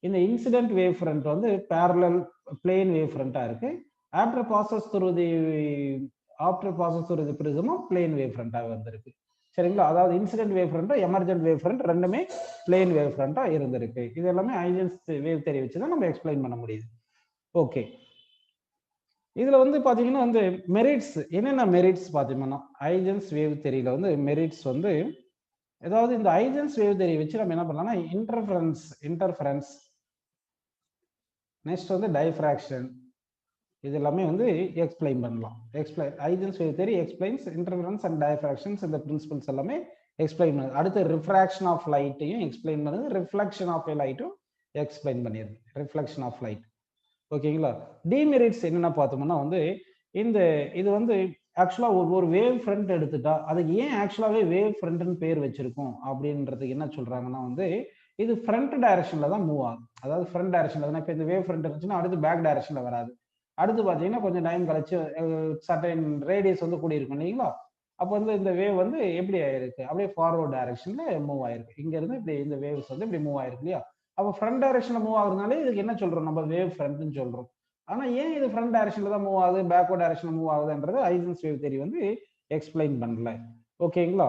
இந்த இன்சிடென்ட் வேவ் ஃப்ரண்ட் வந்து parallel plane வேவ் ஃப்ரண்டா இருக்கு. after passes through the prism plane wave ஃப்ரண்டா வந்திருக்கு. சரிங்களா? அதாவது incident wave front emergent wave front ரெண்டுமே பிளேன் வேவ் ஃப்ரண்டா இருந்திருக்கு. இது எல்லாமே ஹைஜன்ஸ் வேவ் தியரி வச்சு தான் நம்ம எக்ஸ்பிளைன் பண்ண முடியுது. ஓகே, இதுல வந்து பாத்தீங்கன்னா வந்து மெரிட்ஸ் என்னென்ன மெரிட்ஸ் பாத்தீங்கன்னா ஹைஜன்ஸ் வேவ் தியரியில வந்து மெரிட்ஸ் வந்து ஏதாவது இந்த ஹைஜன்ஸ் வேவ் தியரி வச்சு நம்ம என்ன பண்ணலாம்னா இன்டர்ஃபரன்ஸ் நெக்ஸ்ட் வந்து டைஃப்ராக்ஷன் இது எல்லாமே வந்து எக்ஸ்பிளைன் பண்ணலாம். Huygens wave theory explains interference and diffractions, இந்த பிரின்சிபல்ஸ் எல்லாமே எக்ஸ்பிளைன் பண்ணுது. அடுத்து ரிஃப்ராக்ஷன் ஆஃப் லைட்டையும் எக்ஸ்பிளைன் பண்ணுது, ரிஃப்ளெக்ஷன் ஆஃப் லைட்டும் எக்ஸ்பிளைன் பண்ணிடுது. Reflection of light. ஓகேங்களா? டிமெரிட்ஸ் என்னென்ன பார்த்தோம்னா வந்து இது வந்து ஆக்சுவலா ஒரு வேவ் ஃப்ரண்ட் எடுத்துட்டா அதுக்கு ஏன் ஆக்சுவலாவே வேவ் ஃப்ரண்ட்னு பேர் வச்சிருக்கோம் அப்படின்றதுக்கு என்ன சொல்றாங்கன்னா வந்து இது ஃப்ரண்ட் டைரக்ஷன்ல தான் மூவ் ஆகும். அதாவது ஃப்ரண்ட் டைரக்ஷன்ல தான். இப்போ இந்த வேவ் ஃப்ரண்ட் இருந்துச்சுன்னா அடுத்து பேக் டைரக்ஷன்ல வராது. அடுத்து பாத்தீங்கன்னா கொஞ்சம் டைம் கழிச்சு சர்டன் ரேடியஸ் வந்து கூடி இருக்கும் இல்லைங்களா? அப்போ வந்து இந்த வேவ் வந்து எப்படி ஆயிருக்கு, அப்படியே ஃபார்வர்ட் டைரக்ஷன்ல மூவ் ஆயிருக்கு. இங்க இருந்து இப்படி இந்த வேவ்ஸ் வந்து இப்படி மூவ் ஆயிருக்கு இல்லையா? அப்போ ஃப்ரண்ட் டைரக்ஷன்ல மூவ் ஆகுறதுனால இதுக்கு என்ன சொல்றோம், நம்ம வேவ் ஃப்ரண்ட்னு சொல்றோம். ஆனா ஏன் இது ஃப்ரண்ட் டைரக்ஷன்ல தான் மூவ் ஆகுது, பேக்வர்ட் டைரக்ஷன்ல மூவ் ஆகுதுன்றது ஹைஜன்ஸ் வேவ் தியரி வந்து எக்ஸ்பிளைன் பண்ணல. ஓகேங்களா?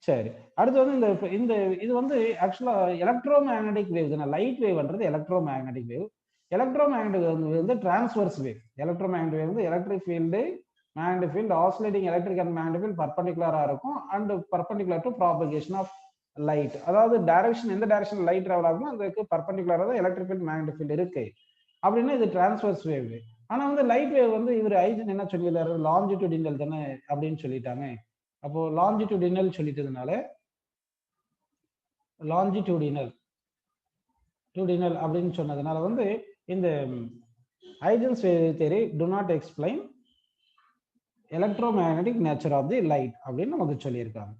சரி, அடுத்து வந்து இந்த இது வந்து ஆக்சுவலா எலக்ட்ரோ மேக்னெட்டிக் வேவ் தானே. லைட் வேவ்ன்றது electromagnetic wave. Electromagnetic வந்து transverse wave. Electromagnetic wave வந்து electric field magnetic field oscillating electric and magnetic field பர்பண்டிகுலரா இருக்கும் and perpendicular to propagation of light. அதாவது டைரக்ஷன் எந்த டைரக்ஷன் லைட் டிராவல் ஆகுமோ அதுக்கு பர்பண்டிகுலரா தான் எலக்ட்ரிக் ஃபீல்டு மேக்னெட்டிக் ஃபீல்டு இருக்கு. அப்படின்னா இது டிரான்ஸ்வர்ஸ் வேவ். ஆனா வந்து லைட் வேவ் வந்து இவர் ஐஜன் என்ன சொல்லிடுறாரு, லாஞ்சிடியூடினல் தானே அப்படின்னு சொல்லிட்டாங்க. அப்போ லாஞ்சிடியூடினல் சொல்லிட்டதுனால லாஞ்சிடியூடினல் அப்படின்னு சொன்னதுனால வந்து இந்த Huygens wave theory do not explain electromagnetic nature of the light அப்படின்னு நமக்கு சொல்லியிருக்காங்க.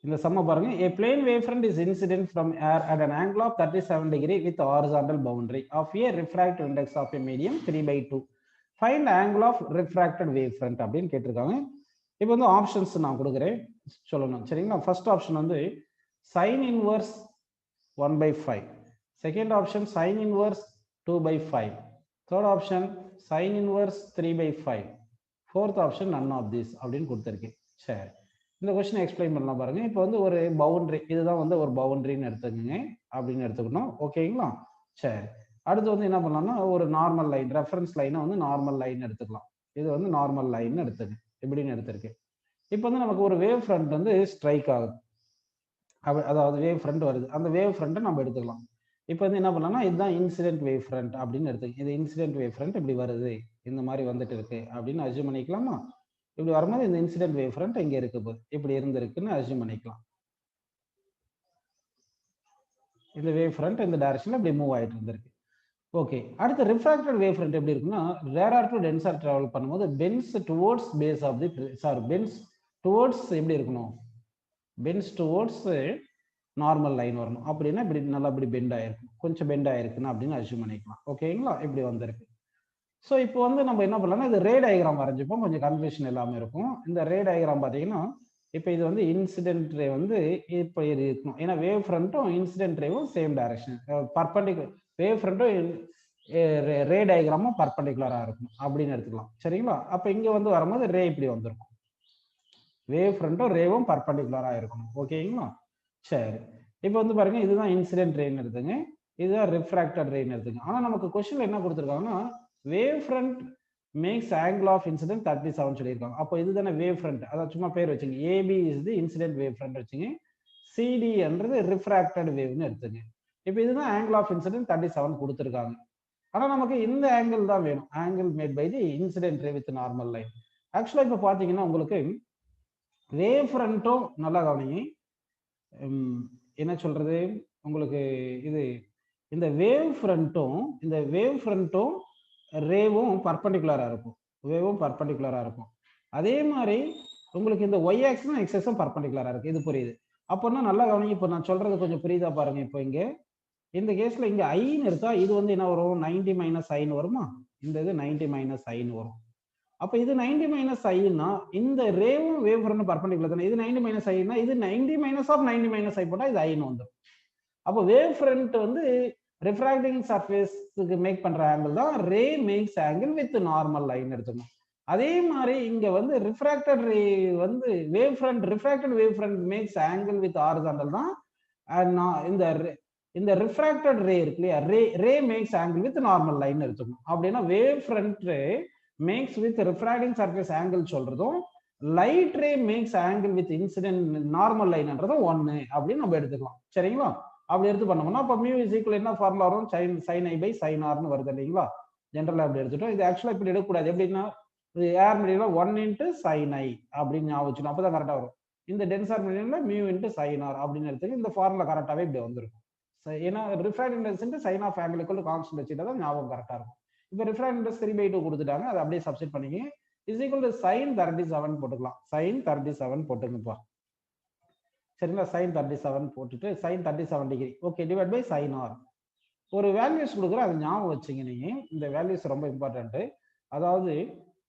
இந்த சம்ம பாருங்க. A plane wavefront is incident from air at an angle of 37 degree with horizontal boundary of a refractive index of a medium 3/2. Find angle of refracted wavefront அப்படின்னு கேட்டிருக்காங்க. இப்போ வந்து ஆப்ஷன்ஸ் நான் கொடுக்குறேன் சொல்லணும் சரிங்களா. ஃபர்ஸ்ட் ஆப்ஷன் வந்து sin inverse 1/5. Second option sin inverse 2/5. Third option sin inverse 3/5. Fourth option none of this அப்படின்னு கொடுத்துருக்கேன். சரி, இந்த கொஸ்டினை எக்ஸ்பிளைன் பண்ணலாம் பாருங்க. இப்போ வந்து ஒரு பவுண்டரி, இதுதான் வந்து ஒரு பவுண்டரின்னு எடுத்துக்கோங்க அப்படின்னு எடுத்துக்கணும். ஓகேங்களா. சரி, அடுத்து வந்து என்ன பண்ணலாம்னா ஒரு நார்மல் லைன், ரெஃபரன்ஸ் லைனை வந்து நார்மல் லைன் எடுத்துக்கலாம். இது வந்து நார்மல் லைன் எடுத்துக்கு இப்படின்னு எடுத்திருக்கு. இப்போ வந்து நமக்கு ஒரு வேவ் ஃப்ரண்ட் வந்து ஸ்ட்ரைக் ஆகுது, அதாவது வேவ் ஃப்ரண்ட் வருது. அந்த வேவ் ஃப்ரண்ட்டை நம்ம எடுத்துக்கலாம். இப்போ வந்து என்ன பண்ணலாம்னா இதுதான் இன்சிடென்ட் வேவ் ஃப்ரண்ட் அப்படின்னு எடுத்துக்க. இது இன்சிடென்ட் வேவ் ஃப்ரண்ட் இப்படி வருது, இந்த மாதிரி வந்துட்டு இருக்கு அப்படின்னு அஸ்யூம் பண்ணிக்கலாமா. இப்படி வரும்போது இந்த இன்சிடென்ட் வேவ் ஃப்ரண்ட் இங்க இருக்கு போது இப்படி இருந்திருக்குன்னு அஸ்யூம் பண்ணிக்கலாம். இந்த வேவ் ஃப்ரண்ட் இந்த டைரக்ஷன்ல இப்படி மூவ் ஆயிட்டு இருந்திருக்கு. ஓகே, அடுத்து ரிஃப்ராக்டட் வேவ் ஃப்ரண்ட் எப்படி இருக்குன்னா ரேரார் டு டென்சர் டிராவல் பண்ணும்போது bends towards base of the bends towards எப்படி இருக்கணும், பென்ஸ் டுவர்ட்ஸ் நார்மல் லைன் வரணும். அப்படின்னா இப்படி நல்லா இப்படி பெண்ட் ஆயிருக்கும், கொஞ்சம் பெண்ட் ஆயிருக்குன்னு அப்படின்னு அஸ்யூம் பண்ணிக்கலாம். ஓகேங்களா, இப்படி வந்திருக்கு. ஸோ இப்போ வந்து நம்ம என்ன பண்ணலாம்னா இது ரே டயக்ராம் வரைஞ்சிப்போம், கொஞ்சம் கன்ஃபியூஷன் எல்லாமே இருக்கும். இந்த ரே டயக்ராம் பார்த்தீங்கன்னா இப்போ இது வந்து இன்சிடென்ட் ரே வந்து இப்போ இது இருக்கணும். ஏன்னா வேவ் ஃப்ரண்ட்டும் இன்சிடென்ட் ரேவும் சேம் டைரக்ஷன், பர்பண்டிகுலர். வேவ் ஃப்ரண்ட்டும் ரே டயக்ராமும் பர்பண்டிகுலராக இருக்கும் அப்படின்னு எடுத்துக்கலாம் சரிங்களா. அப்போ இங்கே வந்து வரும்போது ரே இப்படி வந்திருக்கும், வேவ் ஃப்ரண்ட்டும் ரேவும் பர்பண்டிகுலராக இருக்கணும். ஓகேங்களா. சரி, இப்போ வந்து பாருங்க இதுதான் இன்சிடென்ட் ரேன்னு எடுத்துங்க, இதுதான் ரிஃப்ராக்டட் ரேன்னு எடுத்துங்க. ஆனால் நமக்கு கொஸ்டின்ல என்ன கொடுத்துருக்காங்கன்னா wave front makes angle of incident 37 சொல்லியிருக்காங்க. அப்போ இதுதானே வேவ் ஃப்ரண்ட், அதாவது சும்மா பேர் வச்சுங்க. AB is the incident wave front வச்சுங்க, சிடி என்றது ரிஃப்ராக்டட் வேவ்னு எடுத்துங்க. இப்போ இதுதான் ஆங்கிள் ஆஃப் இன்சிடென்ட் 37 கொடுத்துருக்காங்க. ஆனால் நமக்கு இந்த ஆங்கிள் தான் வேணும், angle made by the incident ray with normal line. ஆக்சுவலாக இப்போ பார்த்தீங்கன்னா உங்களுக்கு வேவ் ஃப்ரண்ட்டும் நல்லா கவனிங்க, என்ன சொல்றது உங்களுக்கு இது இந்த வேவ் ஃப்ரண்ட்டும் ரேவும் பர்பண்டிகுலரா இருக்கும், வேவும் பர்பண்டிகுலரா இருக்கும். அதே மாதிரி உங்களுக்கு இந்த ஒய் ஆக்சிஸும் எக்ஸ் ஆக்சிஸும் பர்பண்டிகுலரா இருக்கு. இது புரியுது. அப்போனா நல்லா கவனிங்க, இப்போ நான் சொல்றது கொஞ்சம் புரியுதா பாருங்க. இப்போ இங்க இந்த கேஸ்ல இங்க ஐன்னு இருக்கா, இது வந்து என்ன வரும் 90 மைனஸ் ஐன்னு வருமா, இந்த இது 90 மைனஸ் ஐன்னு வரும். அப்ப இது 90 மைனஸ் ஐன்னா இந்த ரேவும் வேவ் ஃப்ரண்ட் பர்பண்டிகுலர் தானே. இது 90 மைனஸ் ஐன்னா இது 90 மைனஸ் ஆஃப் 90 மைனஸ் ஐ போட்டா இது ஐன்னு வந்துடும். அப்போ வேவ் ஃப்ரண்ட் வந்து ரிஃப்ராக்டிங் சர்ஃபேஸ்க்கு மேக் பண்ற ஆங்கிள் தான் ray makes angle with normal line எடுத்துக்கணும். அதே மாதிரி இங்க வந்து ரிஃப்ராக்டட் ரே வந்து wave front, refracted wave front makes angle with horizontal தான். இந்த ரிஃப்ராக்டட் ரே இருக்கு இல்லையா, ray makes angle with normal line எடுத்துக்கணும். அப்படின்னா wave front ray makes with refracting surface angle சொல்றதும் light ray makes angle with incident normal லைன்ன்றதும் ஒன்னு அப்படின்னு நம்ம எடுத்துக்கலாம் சரிங்களா. அப்படி எடுத்து பண்ணோம்னா அப்போ மியூ இஸ் ஈக்குவல் என்ன ஃபார்முலா வரும், sin i பை sin rன்னு வருது இல்லைங்களா. ஜென்ரலா அப்படி எடுத்துட்டோம். இது ஆக்சுவலா இப்படி எடுக்கக்கூடாது, எப்படின்னா ஏர் மீடியம்ல 1 × sin i அப்படின்னு ஞாபகம் வச்சுக்கணும், அப்பதான் கரெக்டா வரும். இந்த டென்சார் மீடியம்ல மியூ × sin r அப்படின்னு எடுத்துக்கு இந்த ஃபார்முலா கரெக்டாவே இப்படி வந்துருக்கும். ஏன்னா refractive index sin of angle equal to constant வச்சுட்டா தான் ஞாபகம் கரெக்டா இருக்கும். இப்போ ரிஃப்ராக்டிவ் இன்டென்ஸ் 3/2 கொடுத்துட்டாங்க, அதை அப்படியே சப்ஸ்டிட் பண்ணிங்க. இஸ் ஈக்குவல் டு sin 37 போட்டுக்கலாம், sin 37 போட்டுங்கப்பா சரிங்களா. sin 37 போட்டுட்டு sin 37 degree okay divide by sin r. ஒரு வேல்யூஸ் கொடுக்குற அதை ஞாபகம் வச்சுங்க நீங்க, இந்த வேல்யூஸ் ரொம்ப இம்பார்ட்டன்ட். அதாவது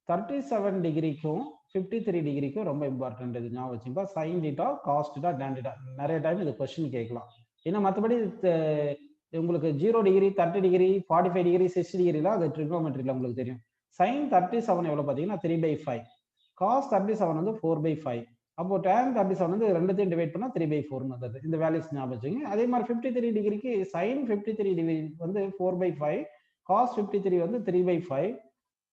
37 டிகிரிக்கும் 53 டிகிரிக்கும் ரொம்ப இம்பார்ட்டன்ட், இது ஞாபகம் வச்சுப்பா. sin θ cos θ tan θ நிறைய டைம் இது கொஸ்டின் கேட்கலாம். ஏன்னா மற்றபடி உங்களுக்கு 0 டிகிரி 30 டிகிரி 45 டிகிரி 60 டிகிரிலாம் அது ட்ரிகோமெட்ரியில் உங்களுக்கு தெரியும். sin 37 எவ்வளோ பார்த்தீங்கன்னா 3/5, cos 37 வந்து 4/5. அப்போ tan 37 வந்து ரெண்டுத்தையும் டிவைட் பண்ணா 3/4 வந்தது. இந்த வேல்யூஸ் ஞாபகம் வச்சுங்க. அதே மாதிரி 53 டிகிரிக்கு sin 53 டிகிரி வந்து 4/5, cos 53 வந்து 3/5.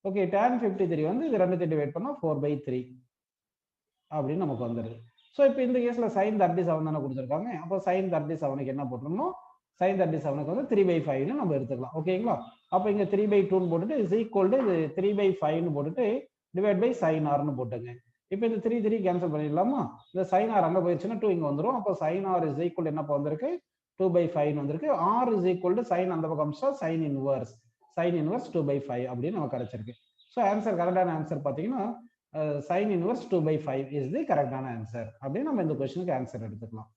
ஓகே, tan 53 வந்து இது ரெண்டுத்தையும் டிவைட் பண்ணா 4/3 அப்படின்னு நமக்கு வந்துடுது. ஸோ இப்போ இந்த கேஸ்ல sin 37 தானே கொடுத்துருக்காங்க. அப்போ sin 37க்கு என்ன போட்டுருந்தோம், sin 37க்கு வந்து 3/5ன்னு நம்ம எடுத்துக்கலாம். ஓகேங்களா. அப்போ இங்க 3/2ன்னு போட்டுட்டு இஸ் ஈக்குவல் டு 3/5ன்னு போட்டுட்டு டிவைட் பை sin rன்னு போட்டுங்க. இப்போ இந்த 3 கேன்சல் பண்ணிடலாமா. இந்த sin r அங்க போயிடுச்சுன்னா 2 இங்க வந்துடும். அப்போ sin r இஸ் ஈக்குவல் என்ன வந்திருக்கு 2/5 வந்திருக்கு. r is equal to sin அந்த பக்கம் sin இன்வர்ஸ் 2/5 அப்படின்னு நமக்கு கிடைச்சிருக்கு. ஸோ ஆன்சர் கரெக்டான ஆன்சர் பார்த்தீங்கன்னா sin inverse 2/5 இஸ் தி கரெக்டான ஆன்சர் அப்படின்னு நம்ம இந்த கொஸ்டினுக்கு ஆன்சர் எடுத்துக்கலாம்.